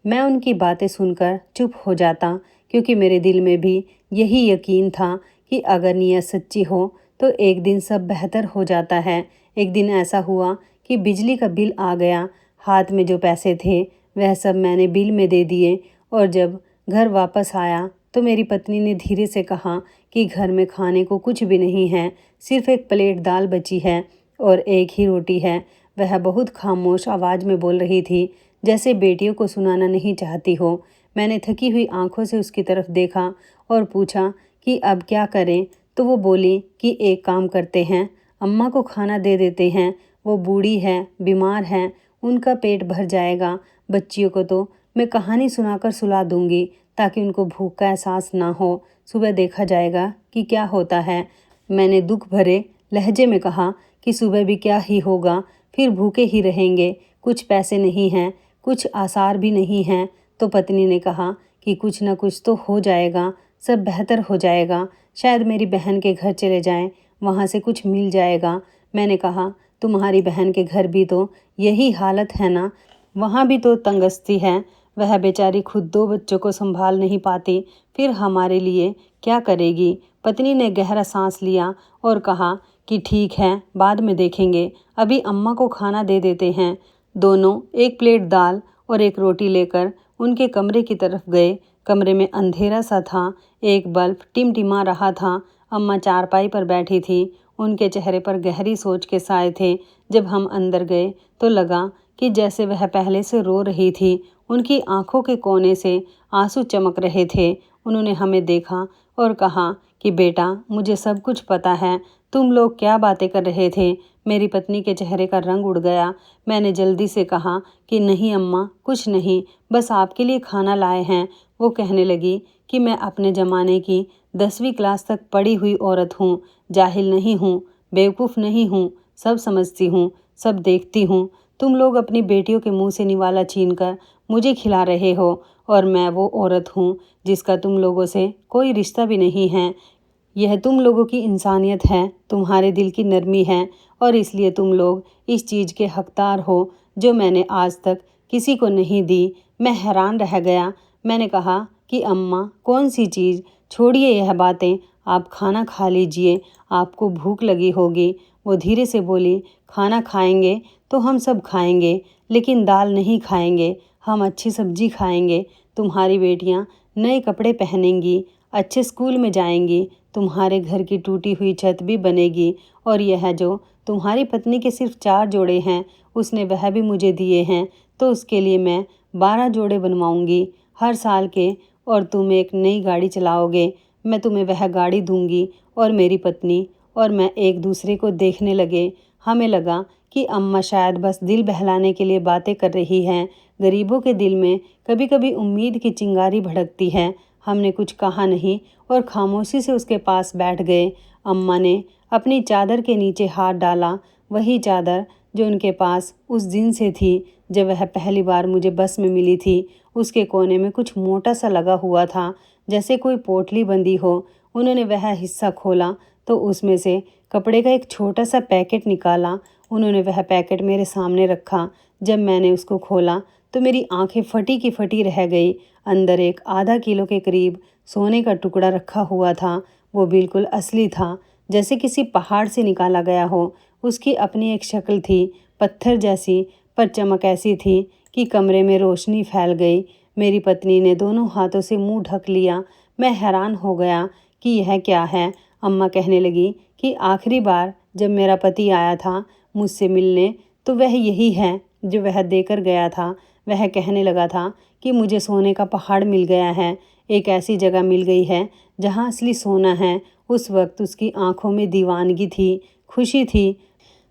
मैं उनकी बातें सुनकर चुप हो जाता, क्योंकि मेरे दिल में भी यही यकीन था कि अगर नीयत सच्ची हो तो एक दिन सब बेहतर हो जाता है। एक दिन ऐसा हुआ कि बिजली का बिल आ गया। हाथ में जो पैसे थे वह सब मैंने बिल में दे दिए और जब घर वापस आया तो मेरी पत्नी ने धीरे से कहा कि घर में खाने को कुछ भी नहीं है, सिर्फ एक प्लेट दाल बची है और एक ही रोटी है। वह बहुत खामोश आवाज़ में बोल रही थी, जैसे बेटियों को सुनाना नहीं चाहती हो। मैंने थकी हुई आंखों से उसकी तरफ देखा और पूछा कि अब क्या करें, तो वो बोली कि एक काम करते हैं, अम्मा को खाना दे देते हैं। वो बूढ़ी है, बीमार है, उनका पेट भर जाएगा। बच्चियों को तो मैं कहानी सुनाकर सुला दूंगी ताकि उनको भूख का एहसास ना हो। सुबह देखा जाएगा कि क्या होता है। मैंने दुख भरे लहजे में कहा कि सुबह भी क्या ही होगा, फिर भूखे ही रहेंगे। कुछ पैसे नहीं हैं, कुछ आसार भी नहीं हैं। तो पत्नी ने कहा कि कुछ ना कुछ तो हो जाएगा, सब बेहतर हो जाएगा। शायद मेरी बहन के घर चले जाएं, वहाँ से कुछ मिल जाएगा। मैंने कहा, तुम्हारी बहन के घर भी तो यही हालत है ना, वहाँ भी तो तंगस्ती है। वह बेचारी खुद 2 बच्चों को संभाल नहीं पाती, फिर हमारे लिए क्या करेगी। पत्नी ने गहरा सांस लिया और कहा कि ठीक है, बाद में देखेंगे, अभी अम्मा को खाना दे देते हैं। दोनों एक प्लेट दाल और एक रोटी लेकर उनके कमरे की तरफ गए। कमरे में अंधेरा सा था, एक बल्ब टिमटिमा रहा था। अम्मा चारपाई पर बैठी थी, उनके चेहरे पर गहरी सोच के साए थे। जब हम अंदर गए तो लगा कि जैसे वह पहले से रो रही थी। उनकी आंखों के कोने से आंसू चमक रहे थे। उन्होंने हमें देखा और कहा कि बेटा, मुझे सब कुछ पता है, तुम लोग क्या बातें कर रहे थे। मेरी पत्नी के चेहरे का रंग उड़ गया। मैंने जल्दी से कहा कि नहीं अम्मा, कुछ नहीं, बस आपके लिए खाना लाए हैं। वो कहने लगी कि मैं अपने ज़माने की 10वीं क्लास तक पढ़ी हुई औरत हूँ, जाहिल नहीं हूँ, बेवकूफ़ नहीं हूँ, सब समझती हूँ, सब देखती हूँ। तुम लोग अपनी बेटियों के मुंह से निवाला छीनकर मुझे खिला रहे हो और मैं वो औरत हूँ जिसका तुम लोगों से कोई रिश्ता भी नहीं है। यह तुम लोगों की इंसानियत है, तुम्हारे दिल की नरमी है और इसलिए तुम लोग इस चीज़ के हकदार हो जो मैंने आज तक किसी को नहीं दी। मैं हैरान रह गया। मैंने कहा कि अम्मा, कौन सी चीज़, छोड़िए यह बातें, आप खाना खा लीजिए, आपको भूख लगी होगी। वो धीरे से बोली, खाना खाएंगे तो हम सब खाएंगे, लेकिन दाल नहीं खाएंगे, हम अच्छी सब्जी खाएंगे। तुम्हारी बेटियां नए कपड़े पहनेंगी, अच्छे स्कूल में जाएंगी, तुम्हारे घर की टूटी हुई छत भी बनेगी और यह जो तुम्हारी पत्नी के सिर्फ 4 जोड़े हैं, उसने वह भी मुझे दिए हैं, तो उसके लिए मैं 12 जोड़े बनवाऊंगी हर साल के, और तुम एक नई गाड़ी चलाओगे, मैं तुम्हें वह गाड़ी दूंगी। और मेरी पत्नी और मैं एक दूसरे को देखने लगे। हमें लगा कि अम्मा शायद बस दिल बहलाने के लिए बातें कर रही हैं। गरीबों के दिल में कभी कभी उम्मीद की चिंगारी भड़कती है। हमने कुछ कहा नहीं और खामोशी से उसके पास बैठ गए। अम्मा ने अपनी चादर के नीचे हाथ डाला, वही चादर जो उनके पास उस दिन से थी जब वह पहली बार मुझे बस में मिली थी। उसके कोने में कुछ मोटा सा लगा हुआ था, जैसे कोई पोटली बंधी हो। उन्होंने वह हिस्सा खोला तो उसमें से कपड़े का एक छोटा सा पैकेट निकाला। उन्होंने वह पैकेट मेरे सामने रखा। जब मैंने उसको खोला तो मेरी आंखें फटी की फटी रह गई। अंदर एक आधा किलो के करीब सोने का टुकड़ा रखा हुआ था। वो बिल्कुल असली था, जैसे किसी पहाड़ से निकाला गया हो। उसकी अपनी एक शक्ल थी, पत्थर जैसी, पर चमक ऐसी थी कि कमरे में रोशनी फैल गई। मेरी पत्नी ने दोनों हाथों से मुंह ढक लिया। मैं हैरान हो गया कि यह क्या है। अम्मा कहने लगी कि आखिरी बार जब मेरा पति आया था मुझसे मिलने, तो वह यही है जो वह देकर गया था। वह कहने लगा था कि मुझे सोने का पहाड़ मिल गया है, एक ऐसी जगह मिल गई है जहाँ असली सोना है। उस वक्त उसकी आंखों में दीवानगी थी, खुशी थी।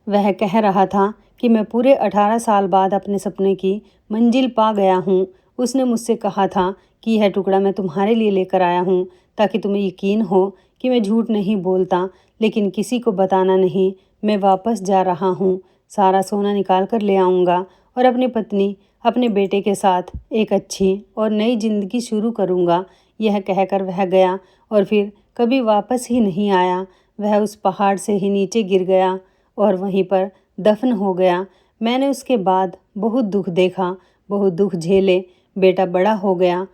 वह कह रहा था कि मैं पूरे 18 साल बाद अपने सपने की मंजिल पा गया हूँ। उसने मुझसे कहा था कि यह टुकड़ा मैं तुम्हारे लिए लेकर आया हूँ ताकि तुम्हें यकीन हो कि मैं झूठ नहीं बोलता, लेकिन किसी को बताना नहीं। मैं वापस जा रहा हूँ, सारा सोना निकाल कर ले आऊँगा और अपनी पत्नी, अपने बेटे के साथ एक अच्छी और नई जिंदगी शुरू करूँगा। यह कहकर वह गया और फिर कभी वापस ही नहीं आया। वह उस पहाड़ से ही नीचे गिर गया और वहीं पर दफन हो गया। मैंने उसके बाद बहुत दुख देखा, बहुत दुख झेले। बेटा बड़ा हो गया,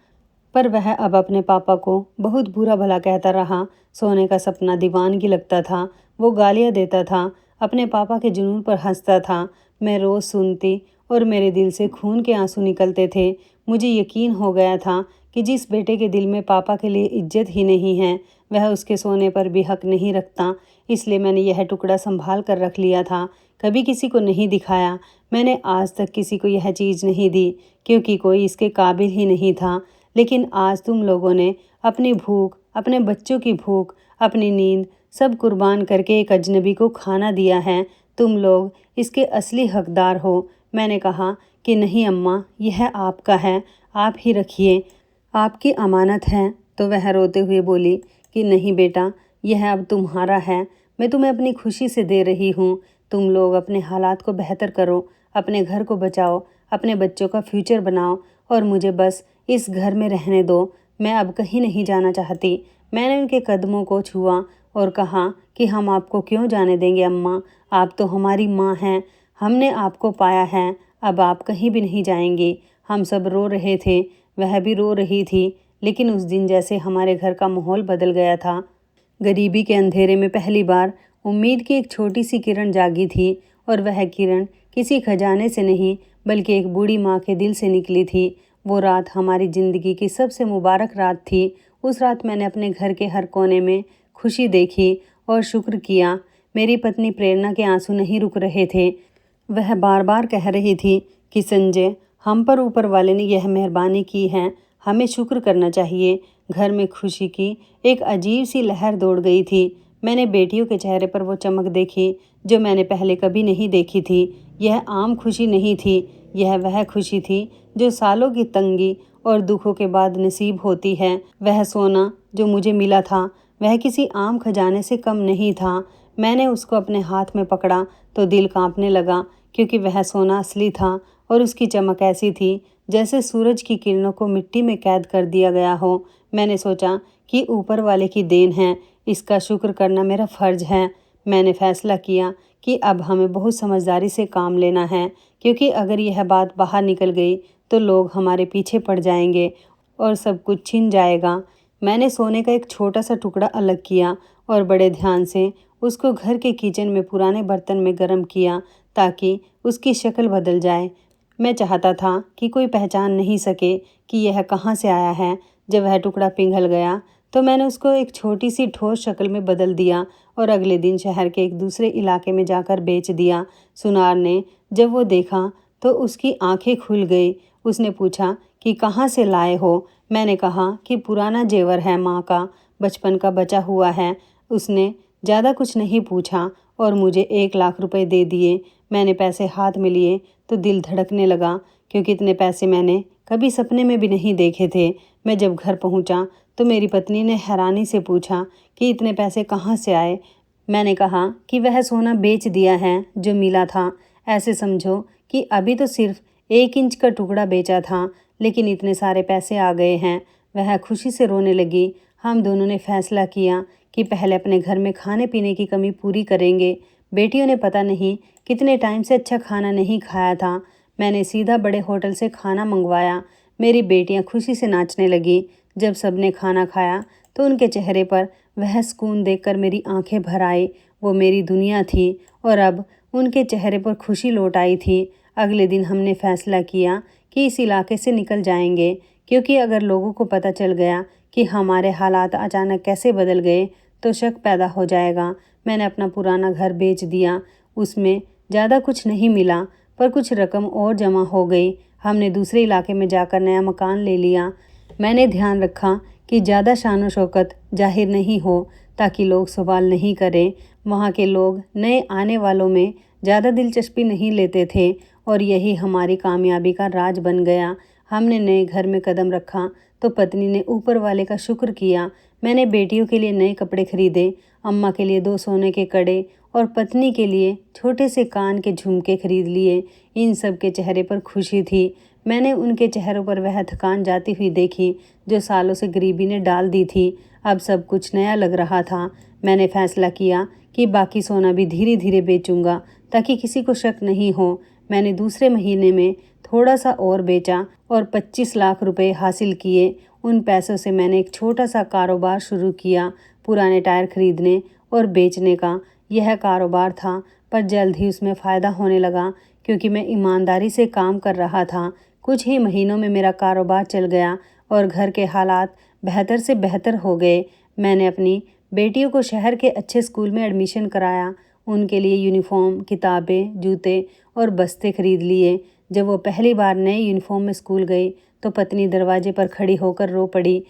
पर वह अब अपने पापा को बहुत बुरा भला कहता रहा। सोने का सपना दीवानगी लगता था। वो गालियाँ देता था, अपने पापा के जुनून पर हंसता था। मैं रोज़ सुनती और मेरे दिल से खून के आंसू निकलते थे। मुझे यकीन हो गया था कि जिस बेटे के दिल में पापा के लिए इज्जत ही नहीं है, वह उसके सोने पर भी हक नहीं रखता। इसलिए मैंने यह टुकड़ा संभाल कर रख लिया था, कभी किसी को नहीं दिखाया। मैंने आज तक किसी को यह चीज़ नहीं दी, क्योंकि कोई इसके काबिल ही नहीं था। लेकिन आज तुम लोगों ने अपनी भूख, अपने बच्चों की भूख, अपनी नींद सब कुर्बान करके एक अजनबी को खाना दिया है। तुम लोग इसके असली हकदार हो। मैंने कहा कि नहीं अम्मा, यह आपका है, आप ही रखिए, आपकी अमानत है। तो वह रोते हुए बोली कि नहीं बेटा, यह अब तुम्हारा है, मैं तुम्हें अपनी खुशी से दे रही हूँ। तुम लोग अपने हालात को बेहतर करो, अपने घर को बचाओ, अपने बच्चों का फ्यूचर बनाओ और मुझे बस इस घर में रहने दो। मैं अब कहीं नहीं जाना चाहती। मैंने उनके कदमों को छुआ और कहा कि हम आपको क्यों जाने देंगे अम्मा, आप तो हमारी माँ हैं, हमने आपको पाया है, अब आप कहीं भी नहीं जाएंगी। हम सब रो रहे थे, वह भी रो रही थी, लेकिन उस दिन जैसे हमारे घर का माहौल बदल गया था। गरीबी के अंधेरे में पहली बार उम्मीद की एक छोटी सी किरण जागी थी और वह किरण किसी खजाने से नहीं बल्कि एक बूढ़ी माँ के दिल से निकली थी। वो रात हमारी ज़िंदगी की सबसे मुबारक रात थी। उस रात मैंने अपने घर के हर कोने में खुशी देखी और शुक्र किया। मेरी पत्नी प्रेरणा के आंसू नहीं रुक रहे थे। वह बार बार कह रही थी कि संजय, हम पर ऊपर वाले ने यह मेहरबानी की है, हमें शुक्र करना चाहिए। घर में खुशी की एक अजीब सी लहर दौड़ गई थी। मैंने बेटियों के चेहरे पर वो चमक देखी जो मैंने पहले कभी नहीं देखी थी। यह आम खुशी नहीं थी, यह वह खुशी थी जो सालों की तंगी और दुखों के बाद नसीब होती है। वह सोना जो मुझे मिला था, वह किसी आम खजाने से कम नहीं था। मैंने उसको अपने हाथ में पकड़ा तो दिल कांपने लगा, क्योंकि वह सोना असली था और उसकी चमक ऐसी थी जैसे सूरज की किरणों को मिट्टी में कैद कर दिया गया हो। मैंने सोचा कि ऊपर वाले की देन है, इसका शुक्र करना मेरा फ़र्ज है। मैंने फैसला किया कि अब हमें बहुत समझदारी से काम लेना है, क्योंकि अगर यह बात बाहर निकल गई तो लोग हमारे पीछे पड़ जाएंगे और सब कुछ छिन जाएगा। मैंने सोने का एक छोटा सा टुकड़ा अलग किया और बड़े ध्यान से उसको घर के किचन में पुराने बर्तन में गर्म किया ताकि उसकी शक्ल बदल जाए। मैं चाहता था कि कोई पहचान नहीं सके कि यह कहाँ से आया है। जब वह टुकड़ा पिघल गया तो मैंने उसको एक छोटी सी ठोस शक्ल में बदल दिया और अगले दिन शहर के एक दूसरे इलाके में जाकर बेच दिया। सुनार ने जब वो देखा तो उसकी आंखें खुल गई। उसने पूछा कि कहाँ से लाए हो। मैंने कहा कि पुराना जेवर है, माँ का बचपन का बचा हुआ है। उसने ज़्यादा कुछ नहीं पूछा और मुझे 1 लाख रुपए दे दिए। मैंने पैसे हाथ में लिए तो दिल धड़कने लगा, क्योंकि इतने पैसे मैंने कभी सपने में भी नहीं देखे थे। मैं जब घर पहुंचा तो मेरी पत्नी ने हैरानी से पूछा कि इतने पैसे कहाँ से आए। मैंने कहा कि वह सोना बेच दिया है जो मिला था। ऐसे समझो कि अभी तो सिर्फ 1 इंच का टुकड़ा बेचा था, लेकिन इतने सारे पैसे आ गए हैं। वह खुशी से रोने लगी। हम दोनों ने फैसला किया कि पहले अपने घर में खाने पीने की कमी पूरी करेंगे। बेटियों ने पता नहीं कितने टाइम से अच्छा खाना नहीं खाया था। मैंने सीधा बड़े होटल से खाना मंगवाया। मेरी बेटियां खुशी से नाचने लगी। जब सबने खाना खाया तो उनके चेहरे पर वह सुकून देखकर मेरी आंखें भर आई। वो मेरी दुनिया थी और अब उनके चेहरे पर खुशी लौट आई थी। अगले दिन हमने फैसला किया कि इस इलाके से निकल जाएंगे, क्योंकि अगर लोगों को पता चल गया कि हमारे हालात अचानक कैसे बदल गए तो शक पैदा हो जाएगा। मैंने अपना पुराना घर बेच दिया। उसमें ज़्यादा कुछ नहीं मिला, पर कुछ रकम और जमा हो गई। हमने दूसरे इलाके में जाकर नया मकान ले लिया। मैंने ध्यान रखा कि ज़्यादा शान शौकत जाहिर नहीं हो, ताकि लोग सवाल नहीं करें। वहाँ के लोग नए आने वालों में ज़्यादा दिलचस्पी नहीं लेते थे और यही हमारी कामयाबी का राज बन गया। हमने नए घर में कदम रखा तो पत्नी ने ऊपर वाले का शुक्र किया। मैंने बेटियों के लिए नए कपड़े खरीदे, अम्मा के लिए 2 सोने के कड़े और पत्नी के लिए छोटे से कान के झुमके खरीद लिए। इन सब के चेहरे पर खुशी थी। मैंने उनके चेहरों पर वह थकान जाती हुई देखी जो सालों से गरीबी ने डाल दी थी। अब सब कुछ नया लग रहा था। मैंने फैसला किया कि बाकी सोना भी धीरे धीरे बेचूंगा ताकि किसी को शक नहीं हो। मैंने दूसरे महीने में थोड़ा सा और बेचा और 25 लाख रुपए हासिल किए उन पैसों से मैंने एक छोटा सा कारोबार शुरू किया, पुराने टायर खरीदने और बेचने का। यह कारोबार था, पर जल्द ही उसमें फ़ायदा होने लगा क्योंकि मैं ईमानदारी से काम कर रहा था। कुछ ही महीनों में मेरा कारोबार चल गया और घर के हालात बेहतर से बेहतर हो गए। मैंने अपनी बेटियों को शहर के अच्छे स्कूल में एडमिशन कराया। उनके लिए यूनिफॉर्म, किताबें, जूते और बस्ते खरीद लिए। जब वो पहली बार नए यूनिफॉर्म में स्कूल गई तो पत्नी दरवाजे पर खड़ी होकर रो पड़ी।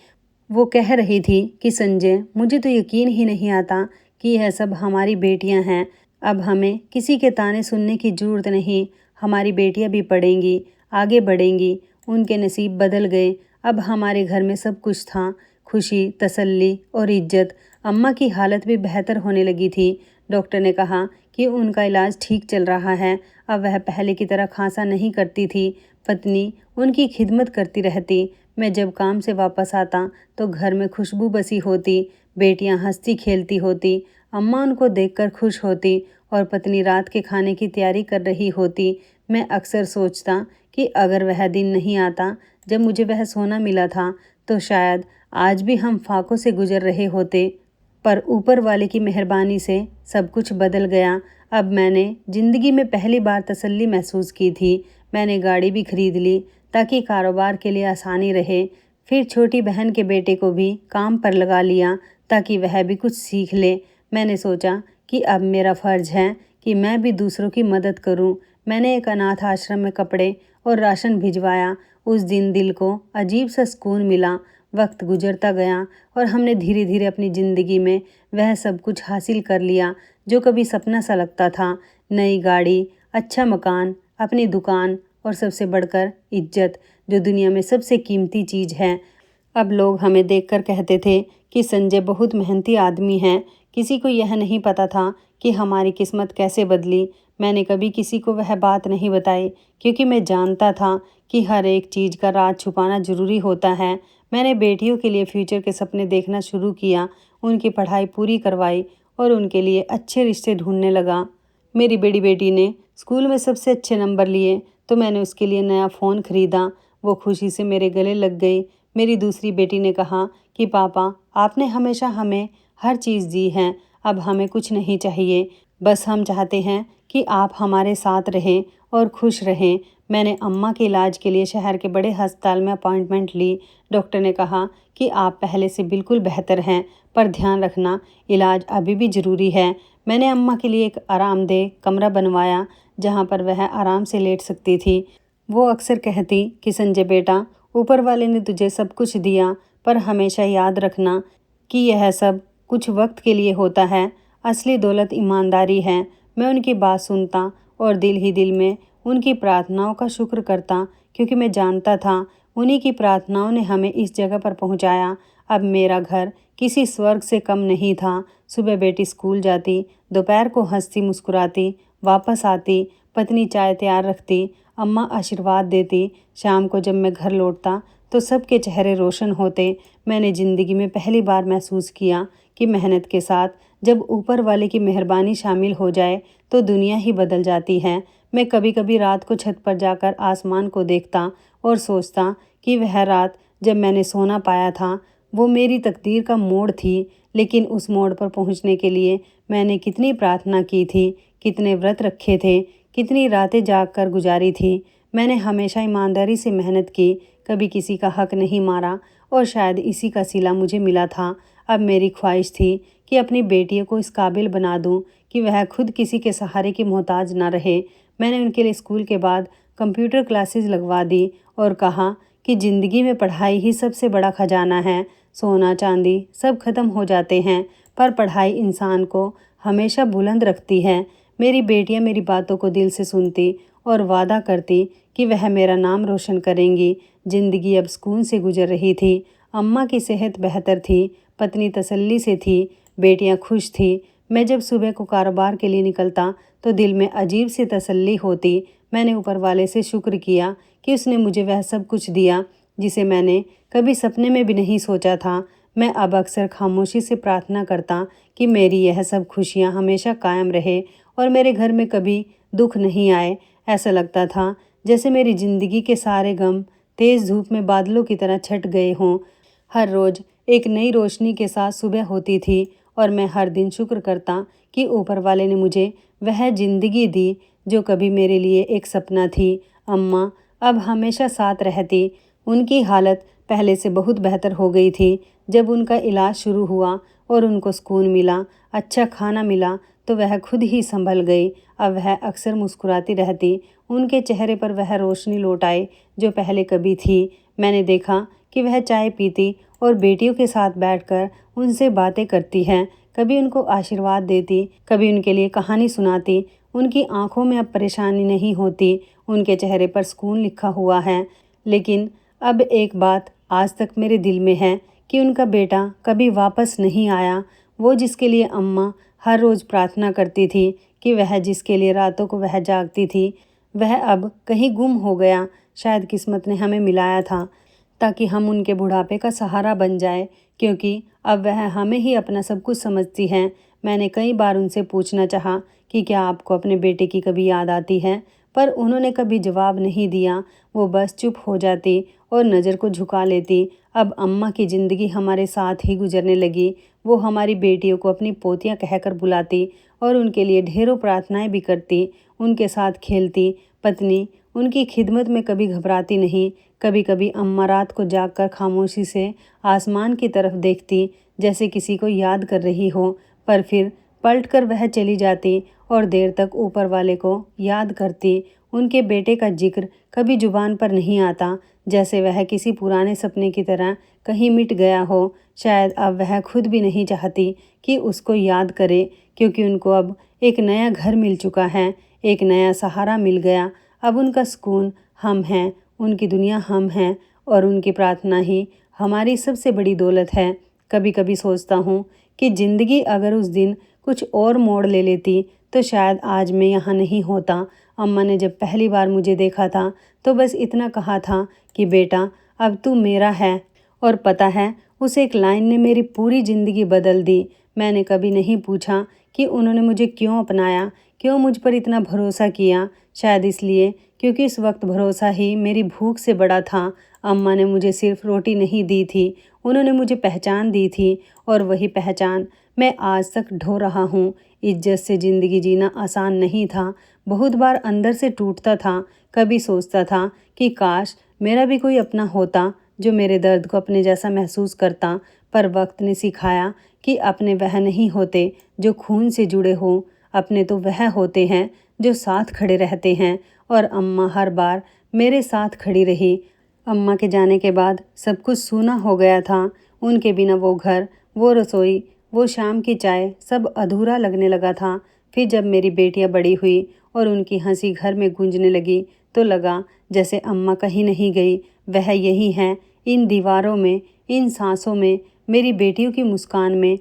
वो कह रही थी कि संजय, मुझे तो यकीन ही नहीं आता कि यह सब हमारी बेटियां हैं। अब हमें किसी के ताने सुनने की ज़रूरत नहीं। हमारी बेटियां भी पढ़ेंगी, आगे बढ़ेंगी। उनके नसीब बदल गए। अब हमारे घर में सब कुछ था, खुशी, तसल्ली और इज्जत। अम्मा की हालत भी बेहतर होने लगी थी। डॉक्टर ने कहा कि उनका इलाज ठीक चल रहा है। अब वह पहले की तरह खांसा नहीं करती थी। पत्नी उनकी खिदमत करती रहती। मैं जब काम से वापस आता तो घर में खुशबू बसी होती। बेटियां हंसती खेलती होती। अम्मा उनको देखकर खुश होती और पत्नी रात के खाने की तैयारी कर रही होती। मैं अक्सर सोचता कि अगर वह दिन नहीं आता जब मुझे वह सोना मिला था तो शायद आज भी हम फाकों से गुजर रहे होते। पर ऊपर वाले की मेहरबानी से सब कुछ बदल गया। अब मैंने ज़िंदगी में पहली बार तसल्ली महसूस की थी। मैंने गाड़ी भी खरीद ली ताकि कारोबार के लिए आसानी रहे। फिर छोटी बहन के बेटे को भी काम पर लगा लिया ताकि वह भी कुछ सीख ले। मैंने सोचा कि अब मेरा फ़र्ज़ है कि मैं भी दूसरों की मदद करूं। मैंने एक अनाथ आश्रम में कपड़े और राशन भिजवाया। उस दिन दिल को अजीब सा सुकून मिला। वक्त गुजरता गया और हमने धीरे धीरे अपनी ज़िंदगी में वह सब कुछ हासिल कर लिया जो कभी सपना सा लगता था। नई गाड़ी, अच्छा मकान, अपनी दुकान और सबसे बढ़कर इज्जत, जो दुनिया में सबसे कीमती चीज़ है। अब लोग हमें देखकर कहते थे कि संजय बहुत मेहनती आदमी है। किसी को यह नहीं पता था कि हमारी किस्मत कैसे बदली। मैंने कभी किसी को वह बात नहीं बताई क्योंकि मैं जानता था कि हर एक चीज़ का राज छुपाना ज़रूरी होता है। मैंने बेटियों के लिए फ्यूचर के सपने देखना शुरू किया, उनकी पढ़ाई पूरी करवाई और उनके लिए अच्छे रिश्ते ढूंढने लगा। मेरी बड़ी बेटी ने स्कूल में सबसे अच्छे नंबर लिए तो मैंने उसके लिए नया फ़ोन खरीदा। वो खुशी से मेरे गले लग गई। मेरी दूसरी बेटी ने कहा कि पापा, आपने हमेशा हमें हर चीज़ दी है, अब हमें कुछ नहीं चाहिए। बस हम चाहते हैं कि आप हमारे साथ रहें और खुश रहें। मैंने अम्मा के इलाज के लिए शहर के बड़े अस्पताल में अपॉइंटमेंट ली। डॉक्टर ने कहा कि आप पहले से बिल्कुल बेहतर हैं, पर ध्यान रखना, इलाज अभी भी ज़रूरी है। मैंने अम्मा के लिए एक आरामदेह कमरा बनवाया जहाँ पर वह आराम से लेट सकती थी। वो अक्सर कहती कि संजय बेटा, ऊपर वाले ने तुझे सब कुछ दिया, पर हमेशा याद रखना कि यह सब कुछ वक्त के लिए होता है। असली दौलत ईमानदारी है। मैं उनकी बात सुनता और दिल ही दिल में उनकी प्रार्थनाओं का शुक्र करता क्योंकि मैं जानता था उन्हीं की प्रार्थनाओं ने हमें इस जगह पर पहुंचाया। अब मेरा घर किसी स्वर्ग से कम नहीं था। सुबह बेटी स्कूल जाती, दोपहर को हंसती मुस्कुराती वापस आती, पत्नी चाय तैयार रखती, अम्मा आशीर्वाद देती। शाम को जब मैं घर लौटता तो सबके चेहरे रोशन होते। मैंने ज़िंदगी में पहली बार महसूस किया कि मेहनत के साथ जब ऊपर वाले की मेहरबानी शामिल हो जाए तो दुनिया ही बदल जाती है। मैं कभी कभी रात को छत पर जाकर आसमान को देखता और सोचता कि वह रात जब मैंने सोना पाया था वो मेरी तकदीर का मोड़ थी। लेकिन उस मोड़ पर पहुंचने के लिए मैंने कितनी प्रार्थना की थी, कितने व्रत रखे थे, कितनी रातें जाग कर गुजारी थी। मैंने हमेशा ईमानदारी से मेहनत की, कभी किसी का हक नहीं मारा और शायद इसी का सिला मुझे मिला था। अब मेरी ख्वाहिश थी कि अपनी बेटियों को इस काबिल बना दूं कि वह खुद किसी के सहारे की मोहताज ना रहे। मैंने उनके लिए स्कूल के बाद कंप्यूटर क्लासेस लगवा दी और कहा कि ज़िंदगी में पढ़ाई ही सबसे बड़ा खजाना है। सोना चांदी सब खत्म हो जाते हैं, पर पढ़ाई इंसान को हमेशा बुलंद रखती है। मेरी बेटियां मेरी बातों को दिल से सुनती और वादा करती कि वह मेरा नाम रोशन करेंगी। ज़िंदगी अब सुकून से गुजर रही थी। अम्मा की सेहत बेहतर थी, पत्नी तसल्ली से थी, बेटियां खुश थी। मैं जब सुबह को कारोबार के लिए निकलता तो दिल में अजीब सी तसल्ली होती। मैंने ऊपर वाले से शुक्र किया कि उसने मुझे वह सब कुछ दिया जिसे मैंने कभी सपने में भी नहीं सोचा था। मैं अब अक्सर खामोशी से प्रार्थना करता कि मेरी यह सब खुशियाँ हमेशा कायम रहे और मेरे घर में कभी दुख नहीं आए। ऐसा लगता था जैसे मेरी ज़िंदगी के सारे गम तेज़ धूप में बादलों की तरह छट गए हों। हर रोज़ एक नई रोशनी के साथ सुबह होती थी और मैं हर दिन शुक्र करता कि ऊपर वाले ने मुझे वह ज़िंदगी दी जो कभी मेरे लिए एक सपना थी। अम्मा अब हमेशा साथ रहती। उनकी हालत पहले से बहुत बेहतर हो गई थी। जब उनका इलाज शुरू हुआ और उनको सुकून मिला, अच्छा खाना मिला, तो वह खुद ही संभल गई। अब वह अक्सर मुस्कुराती रहती। उनके चेहरे पर वह रोशनी लौट आई जो पहले कभी थी। मैंने देखा कि वह चाय पीती और बेटियों के साथ बैठकर उनसे बातें करती है। कभी उनको आशीर्वाद देती, कभी उनके लिए कहानी सुनाती। उनकी आंखों में अब परेशानी नहीं होती, उनके चेहरे पर सुकून लिखा हुआ है। लेकिन अब एक बात आज तक मेरे दिल में है कि उनका बेटा कभी वापस नहीं आया। वो जिसके लिए अम्मा हर रोज़ प्रार्थना करती थी, कि वह जिसके लिए रातों को वह जागती थी, वह अब कहीं गुम हो गया। शायद किस्मत ने हमें मिलाया था ताकि हम उनके बुढ़ापे का सहारा बन जाए, क्योंकि अब वह हमें ही अपना सब कुछ समझती हैं। मैंने कई बार उनसे पूछना चाहा कि क्या आपको अपने बेटे की कभी याद आती है, पर उन्होंने कभी जवाब नहीं दिया। वो बस चुप हो जाती और नज़र को झुका लेती। अब अम्मा की ज़िंदगी हमारे साथ ही गुजरने लगी। वो हमारी बेटियों को अपनी पोतियाँ कहकर बुलाती और उनके लिए ढेरों प्रार्थनाएं भी करती, उनके साथ खेलती। पत्नी उनकी खिदमत में कभी घबराती नहीं। कभी कभी अम्मा रात को जागकर खामोशी से आसमान की तरफ देखती, जैसे किसी को याद कर रही हो, पर फिर पलटकर वह चली जाती और देर तक ऊपर वाले को याद करती। उनके बेटे का जिक्र कभी जुबान पर नहीं आता, जैसे वह किसी पुराने सपने की तरह कहीं मिट गया हो। शायद अब वह खुद भी नहीं चाहती कि उसको याद करे, क्योंकि उनको अब एक नया घर मिल चुका है, एक नया सहारा मिल गया। अब उनका सुकून हम हैं, उनकी दुनिया हम हैं और उनकी प्रार्थना ही हमारी सबसे बड़ी दौलत है। कभी कभी सोचता हूँ कि ज़िंदगी अगर उस दिन कुछ और मोड़ ले लेती तो शायद आज मैं यहाँ नहीं होता। अम्मा ने जब पहली बार मुझे देखा था तो बस इतना कहा था कि बेटा अब तू मेरा है, और पता है उस एक लाइन ने मेरी पूरी ज़िंदगी बदल दी। मैंने कभी नहीं पूछा कि उन्होंने मुझे क्यों अपनाया, क्यों मुझ पर इतना भरोसा किया। शायद इसलिए क्योंकि इस वक्त भरोसा ही मेरी भूख से बड़ा था। अम्मा ने मुझे सिर्फ रोटी नहीं दी थी, उन्होंने मुझे पहचान दी थी, और वही पहचान मैं आज तक ढो रहा हूँ। इज्जत से ज़िंदगी जीना आसान नहीं था। बहुत बार अंदर से टूटता था। कभी सोचता था कि काश मेरा भी कोई अपना होता जो मेरे दर्द को अपने जैसा महसूस करता, पर वक्त ने सिखाया कि अपने वह नहीं होते जो खून से जुड़े हों, अपने तो वह होते हैं जो साथ खड़े रहते हैं। और अम्मा हर बार मेरे साथ खड़ी रही। अम्मा के जाने के बाद सब कुछ सूना हो गया था। उनके बिना वो घर, वो रसोई, वो शाम की चाय सब अधूरा लगने लगा था। फिर जब मेरी बेटियां बड़ी हुई और उनकी हंसी घर में गूंजने लगी तो लगा जैसे अम्मा कहीं नहीं गई, वह यही हैं, इन दीवारों में, इन सांसों में, मेरी बेटियों की मुस्कान में।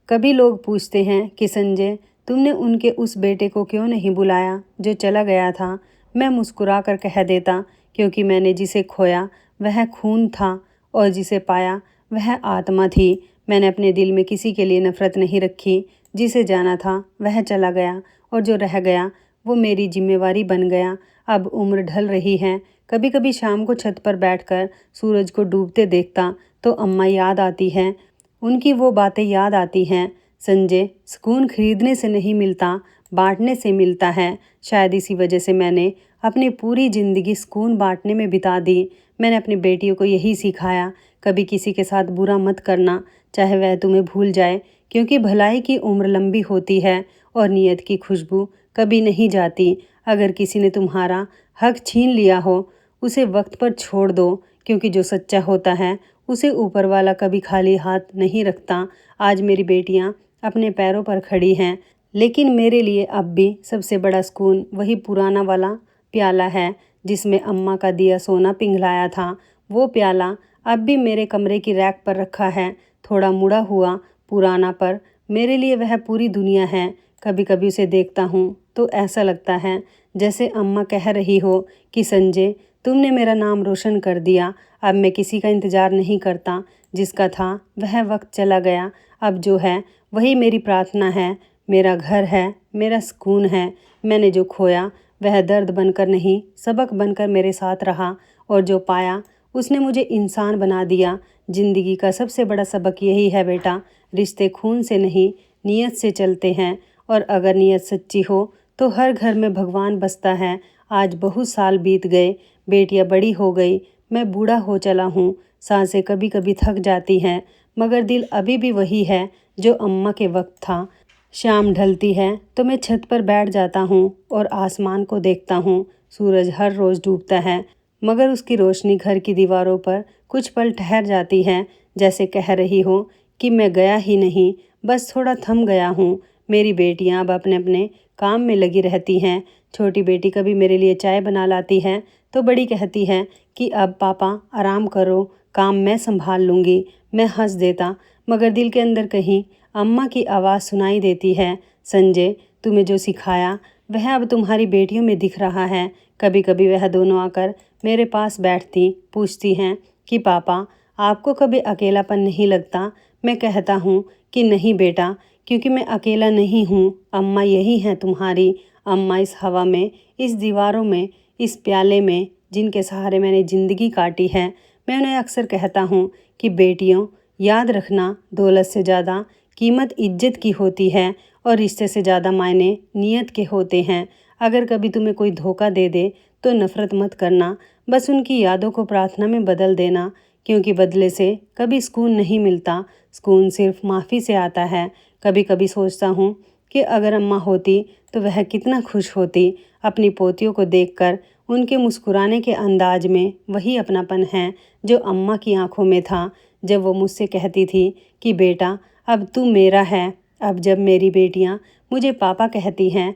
कभी लोग पूछते हैं कि संजय, तुमने उनके उस बेटे को क्यों नहीं बुलाया जो चला गया था। मैं मुस्कुरा कर कह देता, क्योंकि मैंने जिसे खोया वह खून था और जिसे पाया वह आत्मा थी। मैंने अपने दिल में किसी के लिए नफरत नहीं रखी। जिसे जाना था वह चला गया और जो रह गया वो मेरी जिम्मेवारी बन गया। अब उम्र ढल रही है। कभी कभी शाम को छत पर बैठकर सूरज को डूबते देखता तो अम्मा याद आती है। उनकी वो बातें याद आती हैं, संजय, सुकून खरीदने से नहीं मिलता, बांटने से मिलता है। शायद इसी वजह से मैंने अपनी पूरी ज़िंदगी सुकून बांटने में बिता दी। मैंने अपनी बेटियों को यही सिखाया, कभी किसी के साथ बुरा मत करना, चाहे वह तुम्हें भूल जाए, क्योंकि भलाई की उम्र लंबी होती है और नीयत की खुशबू कभी नहीं जाती। अगर किसी ने तुम्हारा हक छीन लिया हो, उसे वक्त पर छोड़ दो, क्योंकि जो सच्चा होता है उसे ऊपर वाला कभी खाली हाथ नहीं रखता। आज मेरी बेटियां अपने पैरों पर खड़ी हैं, लेकिन मेरे लिए अब भी सबसे बड़ा सुकून वही पुराना वाला प्याला है जिसमें अम्मा का दिया सोना पिघलाया था। वो प्याला अब भी मेरे कमरे की रैक पर रखा है, थोड़ा मुड़ा हुआ, पुराना, पर मेरे लिए वह पूरी दुनिया है। कभी कभी उसे देखता हूँ तो ऐसा लगता है जैसे अम्मा कह रही हो कि संजय, तुमने मेरा नाम रोशन कर दिया। अब मैं किसी का इंतज़ार नहीं करता। जिसका था वह वक्त चला गया। अब जो है वही मेरी प्रार्थना है, मेरा घर है, मेरा सुकून है। मैंने जो खोया वह दर्द बनकर नहीं, सबक बनकर मेरे साथ रहा, और जो पाया उसने मुझे इंसान बना दिया। ज़िंदगी का सबसे बड़ा सबक यही है बेटा, रिश्ते खून से नहीं नीयत से चलते हैं, और अगर नीयत सच्ची हो तो हर घर में भगवान बसता है। आज बहुत साल बीत गए, बेटियां बड़ी हो गई, मैं बूढ़ा हो चला हूँ, सांसें कभी कभी थक जाती हैं, मगर दिल अभी भी वही है जो अम्मा के वक्त था। शाम ढलती है तो मैं छत पर बैठ जाता हूँ और आसमान को देखता हूँ। सूरज हर रोज़ डूबता है, मगर उसकी रोशनी घर की दीवारों पर कुछ पल ठहर जाती है, जैसे कह रही हो कि मैं गया ही नहीं, बस थोड़ा थम गया हूँ। मेरी बेटियाँ अब अपने अपने काम में लगी रहती हैं। छोटी बेटी कभी मेरे लिए चाय बना लाती है तो बड़ी कहती है कि अब पापा आराम करो, काम मैं संभाल लूँगी। मैं हंस देता, मगर दिल के अंदर कहीं अम्मा की आवाज़ सुनाई देती है, संजय तुम्हें जो सिखाया वह अब तुम्हारी बेटियों में दिख रहा है। कभी कभी वह दोनों आकर मेरे पास बैठती, पूछती हैं कि पापा आपको कभी अकेलापन नहीं लगता। मैं कहता हूँ कि नहीं बेटा, क्योंकि मैं अकेला नहीं हूँ, अम्मा यही हैं तुम्हारी। अम्मा इस हवा में, इस दीवारों में, इस प्याले में, जिनके सहारे मैंने ज़िंदगी काटी है। मैं उन्हें अक्सर कहता हूँ कि बेटियों याद रखना, दौलत से ज़्यादा कीमत इज्जत की होती है, और रिश्ते से ज़्यादा मायने नीयत के होते हैं। अगर कभी तुम्हें कोई धोखा दे दे तो नफ़रत मत करना, बस उनकी यादों को प्रार्थना में बदल देना, क्योंकि बदले से कभी सुकून नहीं मिलता, सुकून सिर्फ माफ़ी से आता है। कभी कभी सोचता हूँ कि अगर अम्मा होती तो वह कितना खुश होती। अपनी पोतियों को देखकर उनके मुस्कुराने के अंदाज में वही अपनापन है जो अम्मा की आंखों में था, जब वो मुझसे कहती थी कि बेटा अब तू मेरा है। अब जब मेरी बेटियां मुझे पापा कहती हैं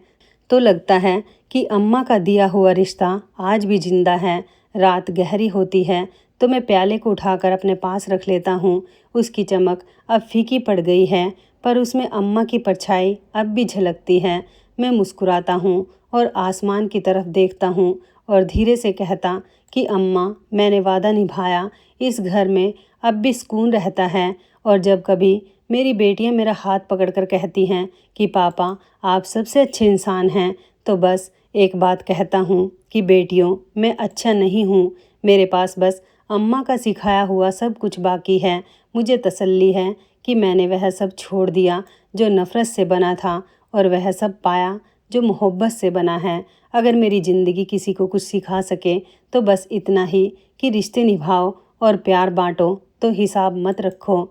तो लगता है कि अम्मा का दिया हुआ रिश्ता आज भी जिंदा है। रात गहरी होती है तो मैं प्याले को उठाकर अपने पास रख लेता हूँ। उसकी चमक अब फीकी पड़ गई है, पर उसमें अम्मा की परछाई अब भी झलकती है। मैं मुस्कुराता हूँ और आसमान की तरफ देखता हूँ और धीरे से कहता कि अम्मा मैंने वादा निभाया, इस घर में अब भी सुकून रहता है। और जब कभी मेरी बेटियां मेरा हाथ पकड़कर कहती हैं कि पापा आप सबसे अच्छे इंसान हैं, तो बस एक बात कहता हूँ कि बेटियों मैं अच्छा नहीं हूँ, मेरे पास बस अम्मा का सिखाया हुआ सब कुछ बाकी है। मुझे तसल्ली है कि मैंने वह सब छोड़ दिया जो नफ़रत से बना था, और वह सब पाया जो मोहब्बत से बना है। अगर मेरी ज़िंदगी किसी को कुछ सिखा सके तो बस इतना ही कि रिश्ते निभाओ और प्यार बांटो, तो हिसाब मत रखो।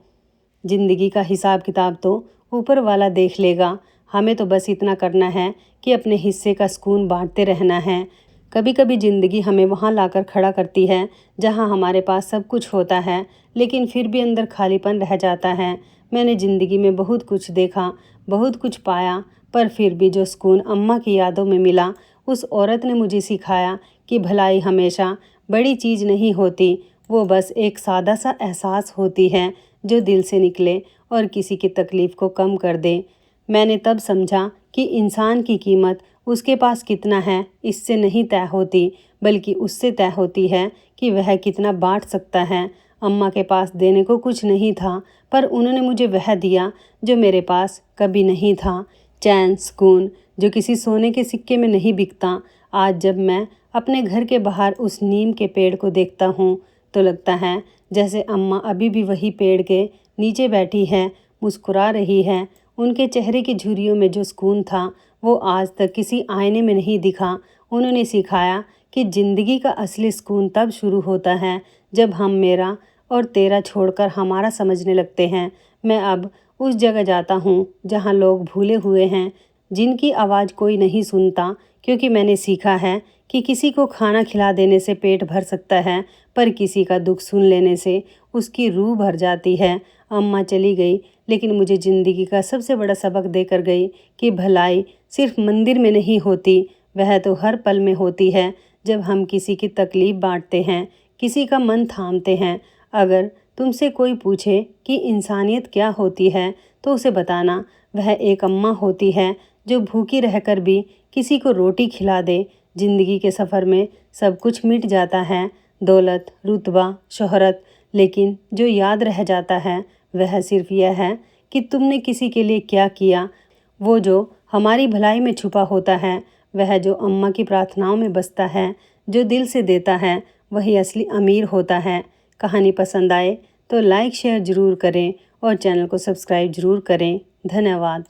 ज़िंदगी का हिसाब किताब तो ऊपर वाला देख लेगा, हमें तो बस इतना करना है कि अपने हिस्से का सुकून बांटते रहना है। कभी कभी ज़िंदगी हमें वहाँ लाकर खड़ा करती है जहाँ हमारे पास सब कुछ होता है, लेकिन फिर भी अंदर खालीपन रह जाता है। मैंने ज़िंदगी में बहुत कुछ देखा, बहुत कुछ पाया, पर फिर भी जो सुकून अम्मा की यादों में मिला, उस औरत ने मुझे सिखाया कि भलाई हमेशा बड़ी चीज़ नहीं होती, वो बस एक सादा सा एहसास होती है जो दिल से निकले और किसी की तकलीफ़ को कम कर दे। मैंने तब समझा कि इंसान की कीमत उसके पास कितना है इससे नहीं तय होती, बल्कि उससे तय होती है कि वह कितना बांट सकता है। अम्मा के पास देने को कुछ नहीं था, पर उन्होंने मुझे वह दिया जो मेरे पास कभी नहीं था, चैन सुकून जो किसी सोने के सिक्के में नहीं बिकता। आज जब मैं अपने घर के बाहर उस नीम के पेड़ को देखता हूँ तो लगता है जैसे अम्मा अभी भी वही पेड़ के नीचे बैठी है, मुस्कुरा रही है। उनके चेहरे की झुर्रियों में जो सुकून था वो आज तक किसी आईने में नहीं दिखा। उन्होंने सिखाया कि ज़िंदगी का असली सुकून तब शुरू होता है जब हम मेरा और तेरा छोड़कर हमारा समझने लगते हैं। मैं अब उस जगह जाता हूँ जहाँ लोग भूले हुए हैं, जिनकी आवाज़ कोई नहीं सुनता, क्योंकि मैंने सीखा है कि किसी को खाना खिला देने से पेट भर सकता है, पर किसी का दुख सुन लेने से उसकी रूह भर जाती है। अम्मा चली गई, लेकिन मुझे ज़िंदगी का सबसे बड़ा सबक देकर गई कि भलाई सिर्फ मंदिर में नहीं होती, वह तो हर पल में होती है। जब हम किसी की तकलीफ़ बांटते हैं, किसी का मन थामते हैं। अगर तुमसे कोई पूछे कि इंसानियत क्या होती है तो उसे बताना वह एक अम्मा होती है जो भूखी रहकर भी किसी को रोटी खिला दे। ज़िंदगी के सफ़र में सब कुछ मिट जाता है, दौलत, रुतबा, शोहरत, लेकिन जो याद रह जाता है वह सिर्फ यह है कि तुमने किसी के लिए क्या किया। वो जो हमारी भलाई में छुपा होता है, वह जो अम्मा की प्रार्थनाओं में बसता है, जो दिल से देता है, वही असली अमीर होता है। कहानी पसंद आए तो लाइक शेयर ज़रूर करें और चैनल को सब्सक्राइब ज़रूर करें। धन्यवाद।